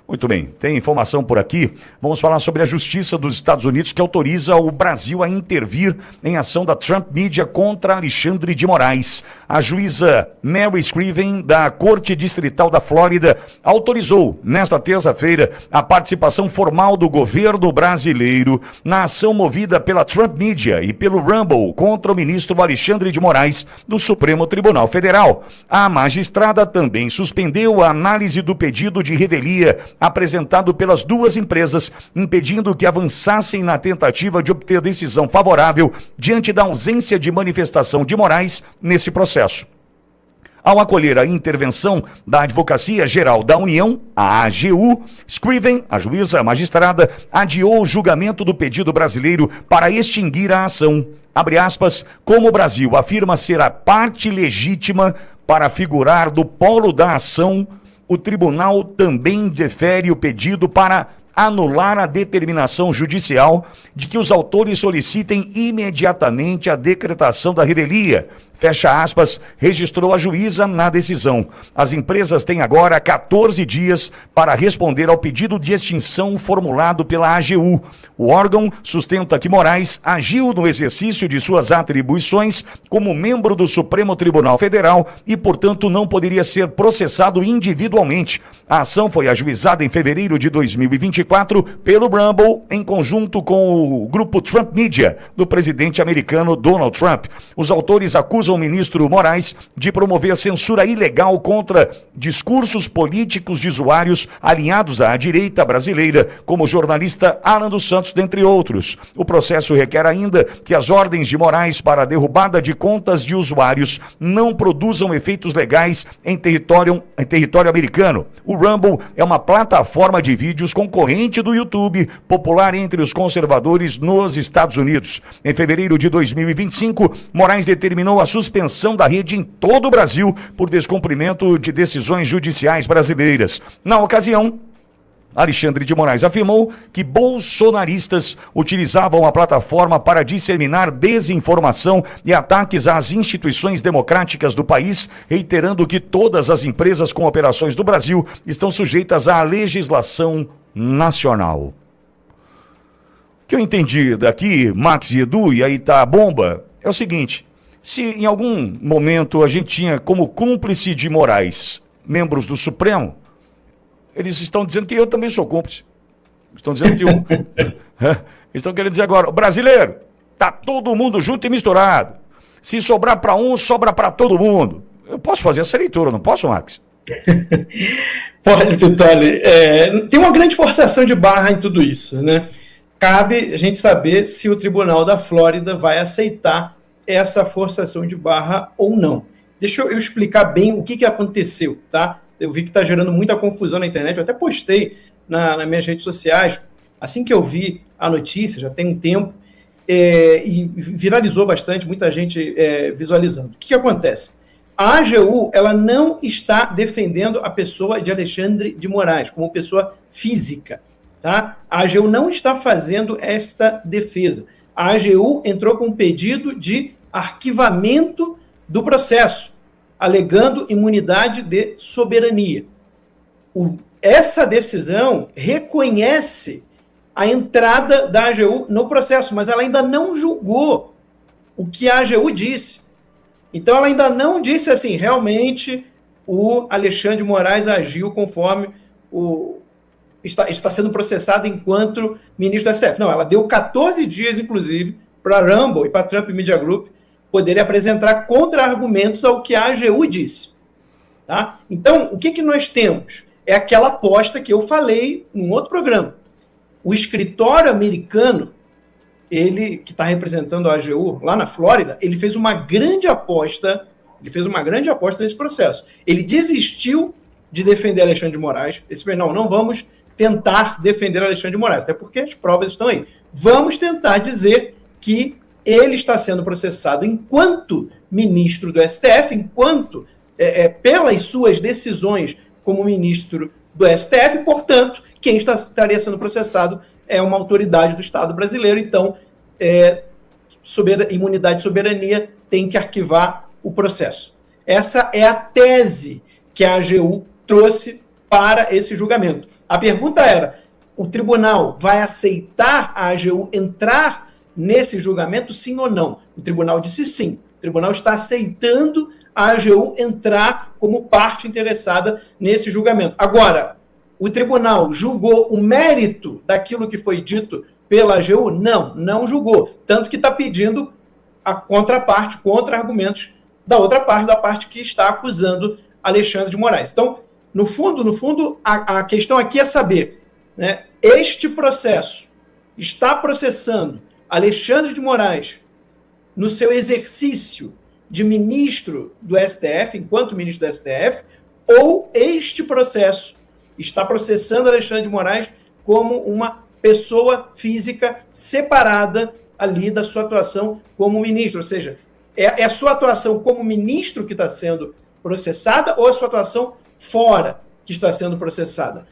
Muito bem, tem informação por aqui. Vamos falar sobre a Justiça dos Estados Unidos que autoriza o Brasil a intervir em ação da Trump Media contra Alexandre de Moraes. A juíza Mary Scriven, da Corte Distrital da Flórida, autorizou nesta terça-feira a participação formal do governo brasileiro na ação movida pela Trump Media e pelo Rumble contra o ministro Alexandre de Moraes do Supremo Tribunal Federal. A magistrada também suspendeu a análise do pedido de revelia apresentado pelas duas empresas, impedindo que avançassem na tentativa de obter decisão favorável diante da ausência de manifestação de Moraes nesse processo. Ao acolher a intervenção da Advocacia Geral da União, a AGU, Scriven, a juíza magistrada, adiou o julgamento do pedido brasileiro para extinguir a ação. Abre aspas, como o Brasil afirma ser a parte legítima para figurar do polo da ação, o tribunal também defere o pedido para anular a determinação judicial de que os autores solicitem imediatamente a decretação da revelia. fecha aspas, registrou a juíza na decisão. As empresas têm agora 14 dias para responder ao pedido de extinção formulado pela AGU. O órgão sustenta que Moraes agiu no exercício de suas atribuições como membro do Supremo Tribunal Federal e, portanto, não poderia ser processado individualmente. A ação foi ajuizada em fevereiro de 2024 pelo Rumble, em conjunto com o grupo Trump Media, do presidente americano Donald Trump. Os autores acusam o ministro Moraes de promover censura ilegal contra discursos políticos de usuários alinhados à direita brasileira, como o jornalista Alan dos Santos, dentre outros. O processo requer ainda que as ordens de Moraes para a derrubada de contas de usuários não produzam efeitos legais em território americano. O Rumble é uma plataforma de vídeos concorrente do YouTube, popular entre os conservadores nos Estados Unidos. Em fevereiro de 2025, Moraes determinou a suspensão da rede em todo o Brasil por descumprimento de decisões judiciais brasileiras. Na ocasião, Alexandre de Moraes afirmou que bolsonaristas utilizavam a plataforma para disseminar desinformação e ataques às instituições democráticas do país, reiterando que todas as empresas com operações do Brasil estão sujeitas à legislação nacional. O que eu entendi daqui, Max e Edu, e aí tá a bomba, é o seguinte: se em algum momento a gente tinha como cúmplice de Moraes membros do Supremo, eles estão dizendo que eu também sou cúmplice. Estão dizendo que estão querendo dizer agora, brasileiro, tá todo mundo junto e misturado. Se sobrar para um, sobra para todo mundo. Eu posso fazer essa leitura, não posso, Max? Pode, Pitoli. Tem uma grande forçação de barra em tudo isso, né? Cabe a gente saber se o Tribunal da Flórida vai aceitar essa forçação de barra ou não. Deixa eu explicar bem o que aconteceu, tá? Eu vi que está gerando muita confusão na internet, eu até postei nas minhas redes sociais, assim que eu vi a notícia, já tem um tempo, e viralizou bastante, muita gente visualizando. O que acontece? A AGU, ela não está defendendo a pessoa de Alexandre de Moraes como pessoa física, tá? A AGU não está fazendo esta defesa. A AGU entrou com um pedido de arquivamento do processo, alegando imunidade de soberania. Essa decisão reconhece a entrada da AGU no processo, mas ela ainda não julgou o que a AGU disse. Então, ela ainda não disse assim, realmente o Alexandre de Moraes agiu conforme está sendo processado enquanto ministro da STF. Não, ela deu 14 dias, inclusive, para a Rumble e para a Trump Media Group poderem apresentar contra-argumentos ao que a AGU disse. Tá? Então, o que nós temos? É aquela aposta que eu falei num outro programa. O escritório americano, ele que está representando a AGU lá na Flórida, ele fez uma grande aposta, nesse processo. Ele desistiu de defender Alexandre de Moraes. Não vamos tentar defender Alexandre de Moraes, até porque as provas estão aí. Vamos tentar dizer que ele está sendo processado enquanto ministro do STF, enquanto pelas suas decisões como ministro do STF, portanto, quem estaria sendo processado é uma autoridade do Estado brasileiro, então imunidade e soberania tem que arquivar o processo. Essa é a tese que a AGU trouxe para esse julgamento. A pergunta era, o tribunal vai aceitar a AGU entrar nesse julgamento, sim ou não? O tribunal disse sim. O tribunal está aceitando a AGU entrar como parte interessada nesse julgamento. Agora, o tribunal julgou o mérito daquilo que foi dito pela AGU? Não julgou. Tanto que está pedindo a contraparte, contra-argumentos da outra parte, da parte que está acusando Alexandre de Moraes. Então, no fundo, a questão aqui é saber, né, este processo está processando Alexandre de Moraes no seu exercício de ministro do STF, enquanto ministro do STF, ou este processo está processando Alexandre de Moraes como uma pessoa física separada ali da sua atuação como ministro. Ou seja, é a sua atuação como ministro que está sendo processada ou a sua atuação fora que está sendo processada?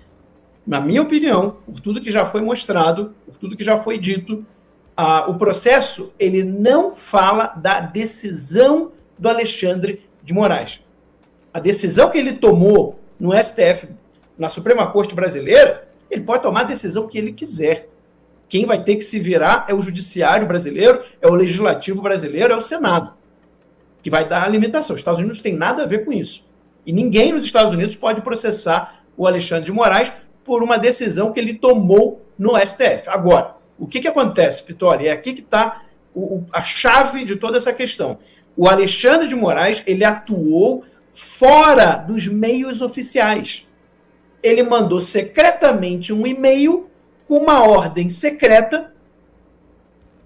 Na minha opinião, por tudo que já foi mostrado, por tudo que já foi dito, o processo ele não fala da decisão do Alexandre de Moraes. A decisão que ele tomou no STF, na Suprema Corte Brasileira, ele pode tomar a decisão que ele quiser. Quem vai ter que se virar é o Judiciário brasileiro, é o Legislativo brasileiro, é o Senado, que vai dar a limitação. Os Estados Unidos não tem nada a ver com isso. E ninguém nos Estados Unidos pode processar o Alexandre de Moraes por uma decisão que ele tomou no STF. Agora, o que acontece, Pitoli? É aqui que está a chave de toda essa questão. O Alexandre de Moraes, ele atuou fora dos meios oficiais. Ele mandou secretamente um e-mail com uma ordem secreta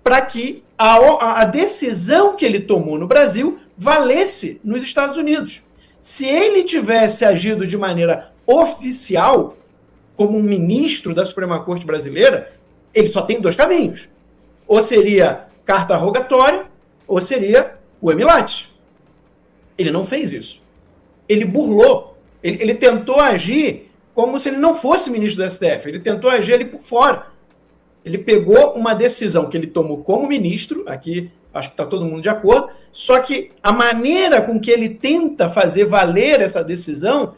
para que a decisão que ele tomou no Brasil valesse nos Estados Unidos. Se ele tivesse agido de maneira oficial, como um ministro da Suprema Corte Brasileira, ele só tem dois caminhos. Ou seria carta rogatória, ou seria o Emilat. Ele não fez isso. Ele burlou. Ele tentou agir como se ele não fosse ministro do STF. Ele tentou agir ali por fora. Ele pegou uma decisão que ele tomou como ministro, aqui acho que está todo mundo de acordo, só que a maneira com que ele tenta fazer valer essa decisão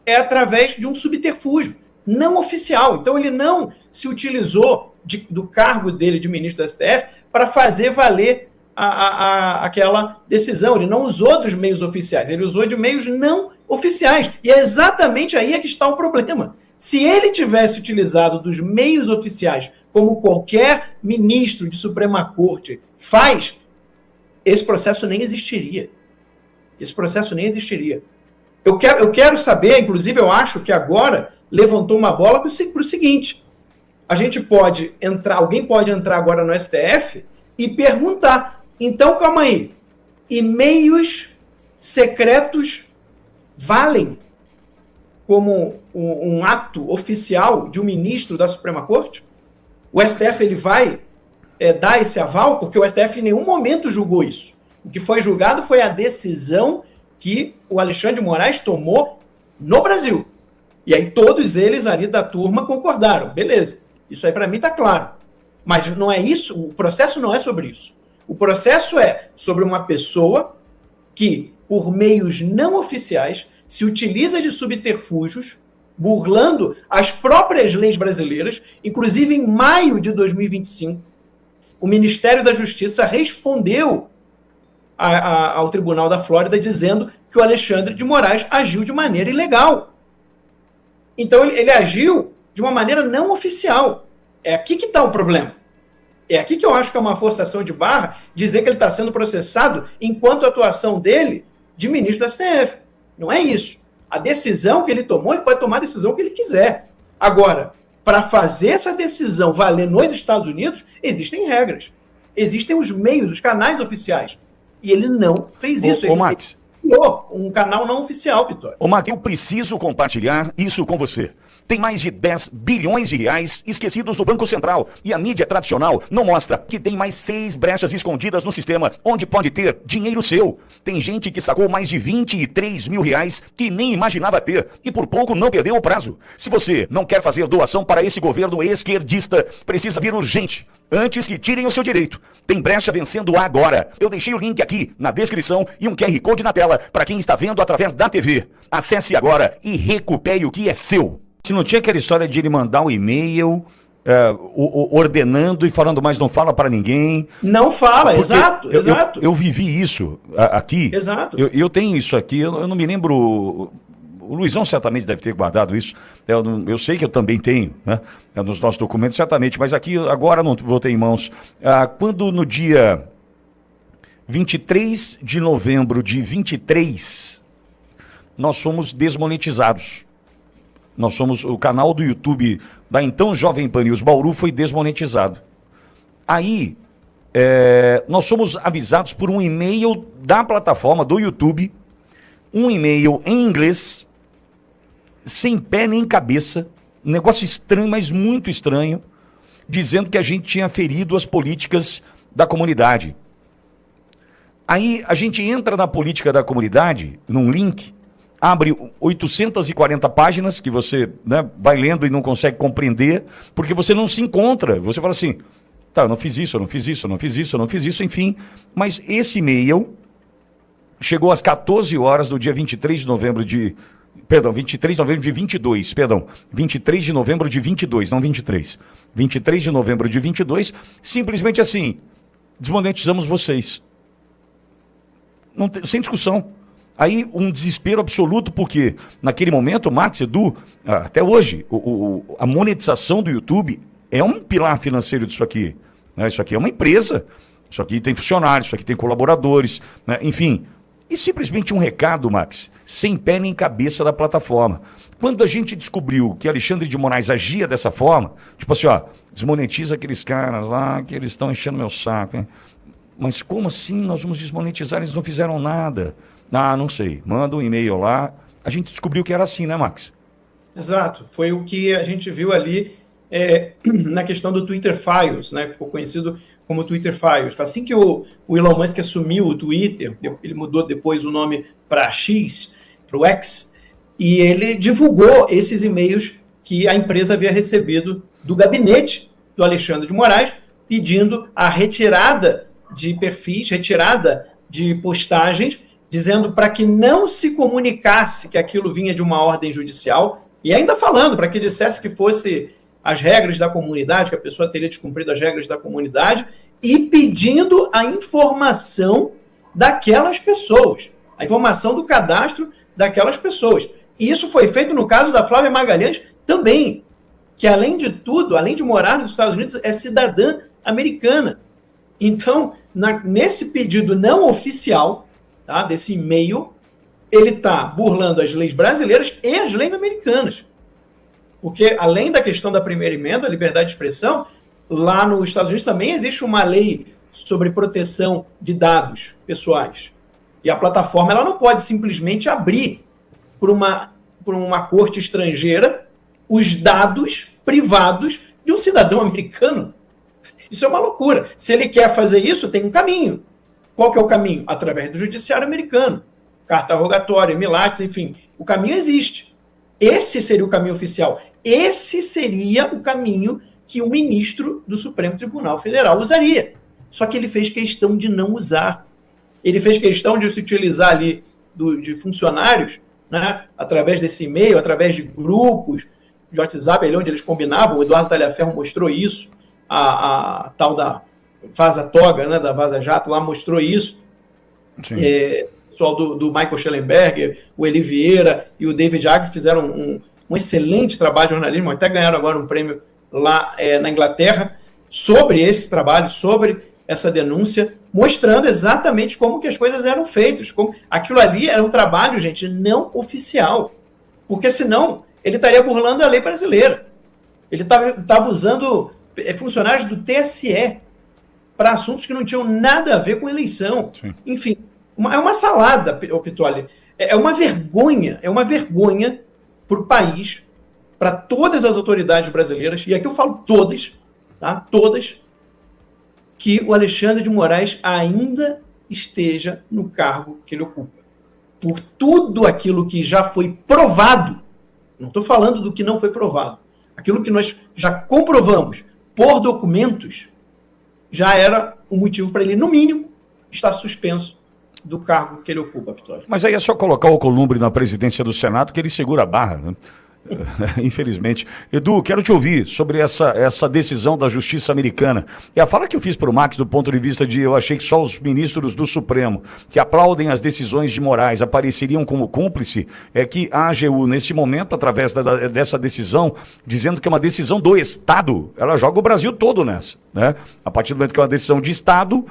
é através de um subterfúgio não oficial. Então ele não se utilizou do cargo dele de ministro do STF para fazer valer aquela decisão. Ele não usou dos meios oficiais, ele usou de meios não oficiais. E é exatamente aí que está o problema. Se ele tivesse utilizado dos meios oficiais, como qualquer ministro de Suprema Corte faz, esse processo nem existiria. Esse processo nem existiria. Eu quero saber, inclusive eu acho que agora levantou uma bola para o seguinte: a gente pode entrar, alguém pode entrar agora no STF e perguntar, então calma aí, e-mails secretos valem como um ato oficial de um ministro da Suprema Corte? O STF ele vai dar esse aval? Porque o STF em nenhum momento julgou isso. O que foi julgado foi a decisão que o Alexandre de Moraes tomou no Brasil. E aí todos eles ali da turma concordaram. Beleza. Isso aí para mim está claro. Mas não é isso, o processo não é sobre isso. O processo é sobre uma pessoa que, por meios não oficiais, se utiliza de subterfúgios, burlando as próprias leis brasileiras. Inclusive, em maio de 2025, o Ministério da Justiça respondeu ao Tribunal da Flórida dizendo que o Alexandre de Moraes agiu de maneira ilegal. Então, ele agiu de uma maneira não oficial. É aqui que está o problema. É aqui que eu acho que é uma forçação de barra dizer que ele está sendo processado enquanto a atuação dele de ministro do STF. Não é isso. A decisão que ele tomou, ele pode tomar a decisão que ele quiser. Agora, para fazer essa decisão valer nos Estados Unidos, existem regras. Existem os meios, os canais oficiais. E ele não fez isso. Ô, Max. Ele criou um canal não oficial, Pitoli. Ô, Max, eu preciso compartilhar isso com você. Tem mais de 10 bilhões de reais esquecidos no Banco Central. E a mídia tradicional não mostra que tem mais 6 brechas escondidas no sistema onde pode ter dinheiro seu. Tem gente que sacou mais de 23 mil reais que nem imaginava ter e por pouco não perdeu o prazo. Se você não quer fazer doação para esse governo esquerdista, precisa vir urgente, antes que tirem o seu direito. Tem brecha vencendo agora. Eu deixei o link aqui na descrição e um QR Code na tela para quem está vendo através da TV. Acesse agora e recupere o que é seu. Se não tinha aquela história de ele mandar um e-mail ordenando e falando, mas não fala para ninguém. Não fala, porque exato, exato. Eu vivi isso aqui. Exato. Eu tenho isso aqui, eu não me lembro. O Luizão certamente deve ter guardado isso. Eu sei que eu também tenho, né? Nos nossos documentos, certamente, mas aqui agora não vou ter em mãos. Quando no dia 23 de novembro de 23, nós fomos desmonetizados. O canal do YouTube da então Jovem Pan News Bauru foi desmonetizado. Aí, nós somos avisados por um e-mail da plataforma do YouTube, um e-mail em inglês, sem pé nem cabeça, um negócio estranho, mas muito estranho, dizendo que a gente tinha ferido as políticas da comunidade. Aí a gente entra na política da comunidade, num link, abre 840 páginas que você, né, vai lendo e não consegue compreender, porque você não se encontra. Você fala assim, tá, eu não fiz isso, eu não fiz isso, eu não fiz isso, eu não fiz isso, enfim. Mas esse e-mail chegou às 14 horas do dia 23 de novembro de... Perdão, 23 de novembro de 22, perdão. 23 de novembro de 22, não 23. 23 de novembro de 22, simplesmente assim, desmonetizamos vocês. Não tem, sem discussão. Aí um desespero absoluto, porque naquele momento, Marcos, Edu, até hoje, a monetização do YouTube é um pilar financeiro disso aqui. Né? Isso aqui é uma empresa, isso aqui tem funcionários, isso aqui tem colaboradores, né? Enfim. E simplesmente um recado, Max, sem pé nem cabeça da plataforma. Quando a gente descobriu que Alexandre de Moraes agia dessa forma, tipo assim, ó, desmonetiza aqueles caras lá que eles estão enchendo meu saco, hein? Mas como assim nós vamos desmonetizar? Eles não fizeram nada. Ah, não sei. Manda um e-mail lá. A gente descobriu que era assim, né, Max? Exato. Foi o que a gente viu ali na questão do Twitter Files, né? Ficou conhecido como Twitter Files. Assim que o Elon Musk assumiu o Twitter, ele mudou depois o nome para X, para o X, e ele divulgou esses e-mails que a empresa havia recebido do gabinete do Alexandre de Moraes, pedindo a retirada de perfis, retirada de postagens, dizendo para que não se comunicasse que aquilo vinha de uma ordem judicial, e ainda falando para que dissesse que fosse as regras da comunidade, que a pessoa teria descumprido as regras da comunidade, e pedindo a informação daquelas pessoas, a informação do cadastro daquelas pessoas. E isso foi feito no caso da Flávia Magalhães também, que além de tudo, além de morar nos Estados Unidos, é cidadã americana. Então, nesse pedido não oficial, tá, desse e-mail, ele está burlando as leis brasileiras e as leis americanas. Porque, além da questão da primeira emenda, liberdade de expressão, lá nos Estados Unidos também existe uma lei sobre proteção de dados pessoais. E a plataforma ela não pode simplesmente abrir por uma corte estrangeira os dados privados de um cidadão americano. Isso é uma loucura. Se ele quer fazer isso, tem um caminho. Qual que é o caminho? Através do judiciário americano. Carta rogatória, milates, enfim. O caminho existe. Esse seria o caminho oficial. Esse seria o caminho que o ministro do Supremo Tribunal Federal usaria. Só que ele fez questão de não usar. Ele fez questão de se utilizar ali de funcionários, né, através desse e-mail, através de grupos de WhatsApp, ali onde eles combinavam. O Eduardo Talhaferro mostrou isso. A tal da Vaza Toga, né, da Vaza Jato, lá mostrou isso. O pessoal do Michael Schellenberger, o Eli Vieira e o David Agg fizeram um excelente trabalho de jornalismo, até ganharam agora um prêmio lá na Inglaterra, sobre esse trabalho, sobre essa denúncia, mostrando exatamente como que as coisas eram feitas. Como aquilo ali era um trabalho, gente, não oficial. Porque senão ele estaria burlando a lei brasileira. Ele estava usando funcionários do TSE para assuntos que não tinham nada a ver com eleição. Sim. Enfim, é uma salada, Pittoli. É uma vergonha para o país, para todas as autoridades brasileiras, e aqui eu falo todas, tá? Todas, que o Alexandre de Moraes ainda esteja no cargo que ele ocupa. Por tudo aquilo que já foi provado, não estou falando do que não foi provado, aquilo que nós já comprovamos por documentos, já era um motivo para ele, no mínimo, estar suspenso do cargo que ele ocupa, Vitória. Mas aí é só colocar o Alcolumbre na presidência do Senado que ele segura a barra, né? Infelizmente. Edu, quero te ouvir sobre essa decisão da Justiça Americana. E a fala que eu fiz para o Max do ponto de vista de eu achei que só os ministros do Supremo que aplaudem as decisões de Moraes apareceriam como cúmplice, é que a AGU, nesse momento, através dessa decisão, dizendo que é uma decisão do Estado, ela joga o Brasil todo nessa, né? A partir do momento que é uma decisão de Estado,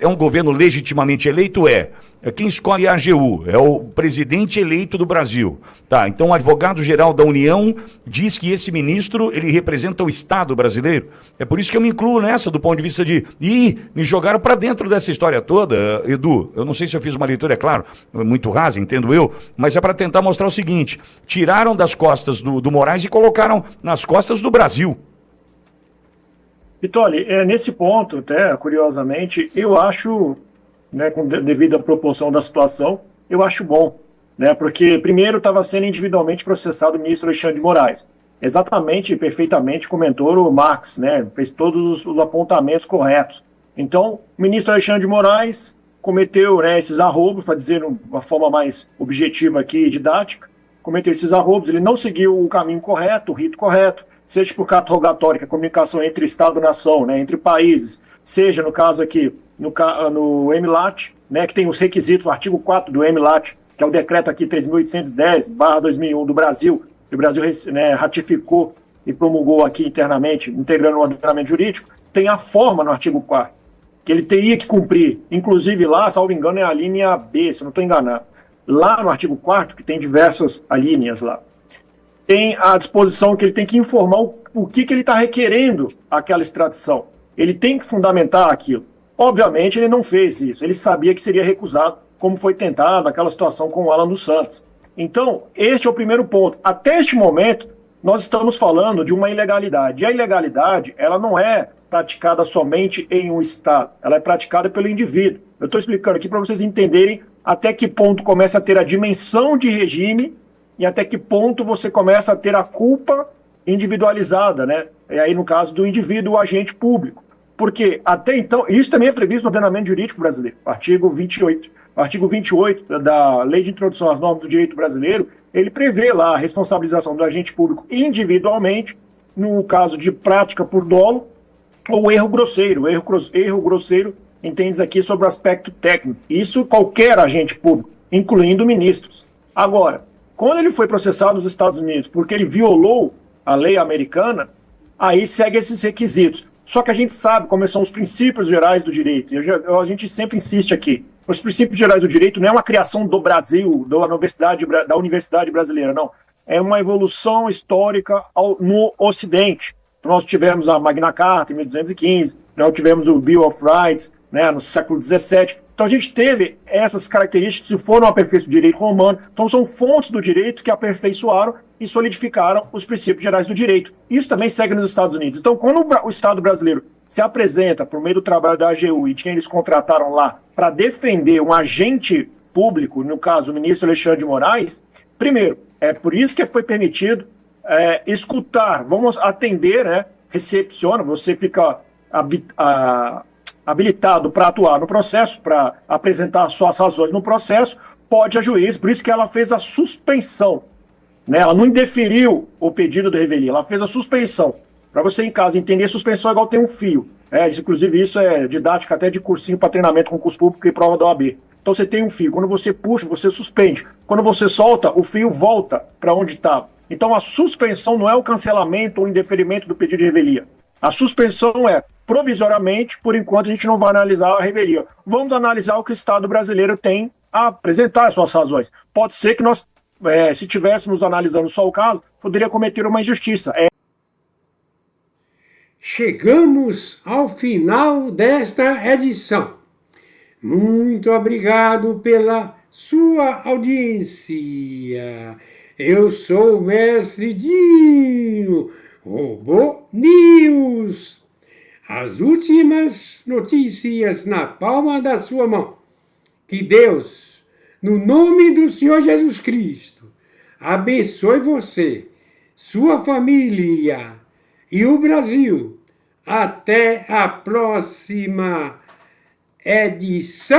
é um governo legitimamente eleito, quem escolhe a AGU é o presidente eleito do Brasil. Tá, então o advogado-geral da União diz que esse ministro, ele representa o Estado brasileiro. É por isso que eu me incluo nessa, do ponto de vista de... me jogaram para dentro dessa história toda, Edu. Eu não sei se eu fiz uma leitura, é claro, muito rasa, entendo eu, mas é para tentar mostrar o seguinte: tiraram das costas do Moraes e colocaram nas costas do Brasil. Pittoli, nesse ponto, até curiosamente, eu acho... né, devido à proporção da situação, eu acho bom, né, porque primeiro estava sendo individualmente processado o ministro Alexandre de Moraes, exatamente, perfeitamente comentou o Marx, né, fez todos os apontamentos corretos. Então, o ministro Alexandre de Moraes cometeu, né, esses arroubos, para dizer de uma forma mais objetiva aqui, didática, cometeu esses arroubos, ele não seguiu o caminho correto, o rito correto, seja por carta rogatória, que é a comunicação entre Estado e nação, né, entre países, seja no caso aqui, no MLAT, né, que tem os requisitos, o artigo 4 do MLAT, que é o decreto aqui 3.810/2001 do Brasil, que o Brasil, né, ratificou e promulgou aqui internamente, integrando o ordenamento jurídico, tem a forma no artigo 4º, que ele teria que cumprir, inclusive lá, salvo engano, é a linha B, se eu não estou enganado. Lá no artigo 4º, que tem diversas alíneas lá, tem a disposição que ele tem que informar o que ele está requerendo aquela extradição. Ele tem que fundamentar aquilo. Obviamente, ele não fez isso. Ele sabia que seria recusado, como foi tentado aquela situação com o Alan dos Santos. Então, este é o primeiro ponto. Até este momento, nós estamos falando de uma ilegalidade. E a ilegalidade, ela não é praticada somente em um Estado. Ela é praticada pelo indivíduo. Eu estou explicando aqui para vocês entenderem até que ponto começa a ter a dimensão de regime e até que ponto você começa a ter a culpa individualizada, né? E aí, no caso do indivíduo, o agente público. Porque, até então, isso também é previsto no ordenamento jurídico brasileiro, artigo 28. O artigo 28 da Lei de Introdução às Normas do Direito Brasileiro, ele prevê lá a responsabilização do agente público individualmente, no caso de prática por dolo ou erro grosseiro. Erro grosseiro entende aqui sobre o aspecto técnico. Isso qualquer agente público, incluindo ministros. Agora, quando ele foi processado nos Estados Unidos porque ele violou a lei americana, aí segue esses requisitos. Só que a gente sabe como são os princípios gerais do direito. E a gente sempre insiste aqui. Os princípios gerais do direito não é uma criação do Brasil, da Universidade Brasileira, não. É uma evolução histórica no Ocidente. Nós tivemos a Magna Carta em 1215, nós tivemos o Bill of Rights, né, no século XVII. Então a gente teve essas características que foram aperfeiçoadas do direito romano. Então são fontes do direito que aperfeiçoaram e solidificaram os princípios gerais do direito. Isso também segue nos Estados Unidos. Então quando o Estado brasileiro se apresenta por meio do trabalho da AGU e de quem eles contrataram lá para defender um agente público, no caso o ministro Alexandre de Moraes, primeiro, é por isso que foi permitido escutar, vamos atender, né, recepciona, você fica habilitado para atuar no processo, para apresentar suas razões no processo, pode a juiz, por isso que ela fez a suspensão, né? Ela não indeferiu o pedido de revelia, ela fez a suspensão. Para você em casa entender, suspensão é igual ter um fio. Inclusive isso é didática até de cursinho para treinamento com concurso público e prova da OAB. Então você tem um fio, quando você puxa, você suspende. Quando você solta, o fio volta para onde estava. Então a suspensão não é o cancelamento ou indeferimento do pedido de revelia. A suspensão é, provisoriamente, por enquanto a gente não vai analisar a revelia. Vamos analisar o que o Estado brasileiro tem a apresentar as suas razões. Pode ser que nós, se estivéssemos analisando só o caso, poderia cometer uma injustiça. Chegamos ao final desta edição. Muito obrigado pela sua audiência. Eu sou o Mestre Dinho, Robô News. As últimas notícias na palma da sua mão. Que Deus, no nome do Senhor Jesus Cristo, abençoe você, sua família e o Brasil. Até a próxima edição!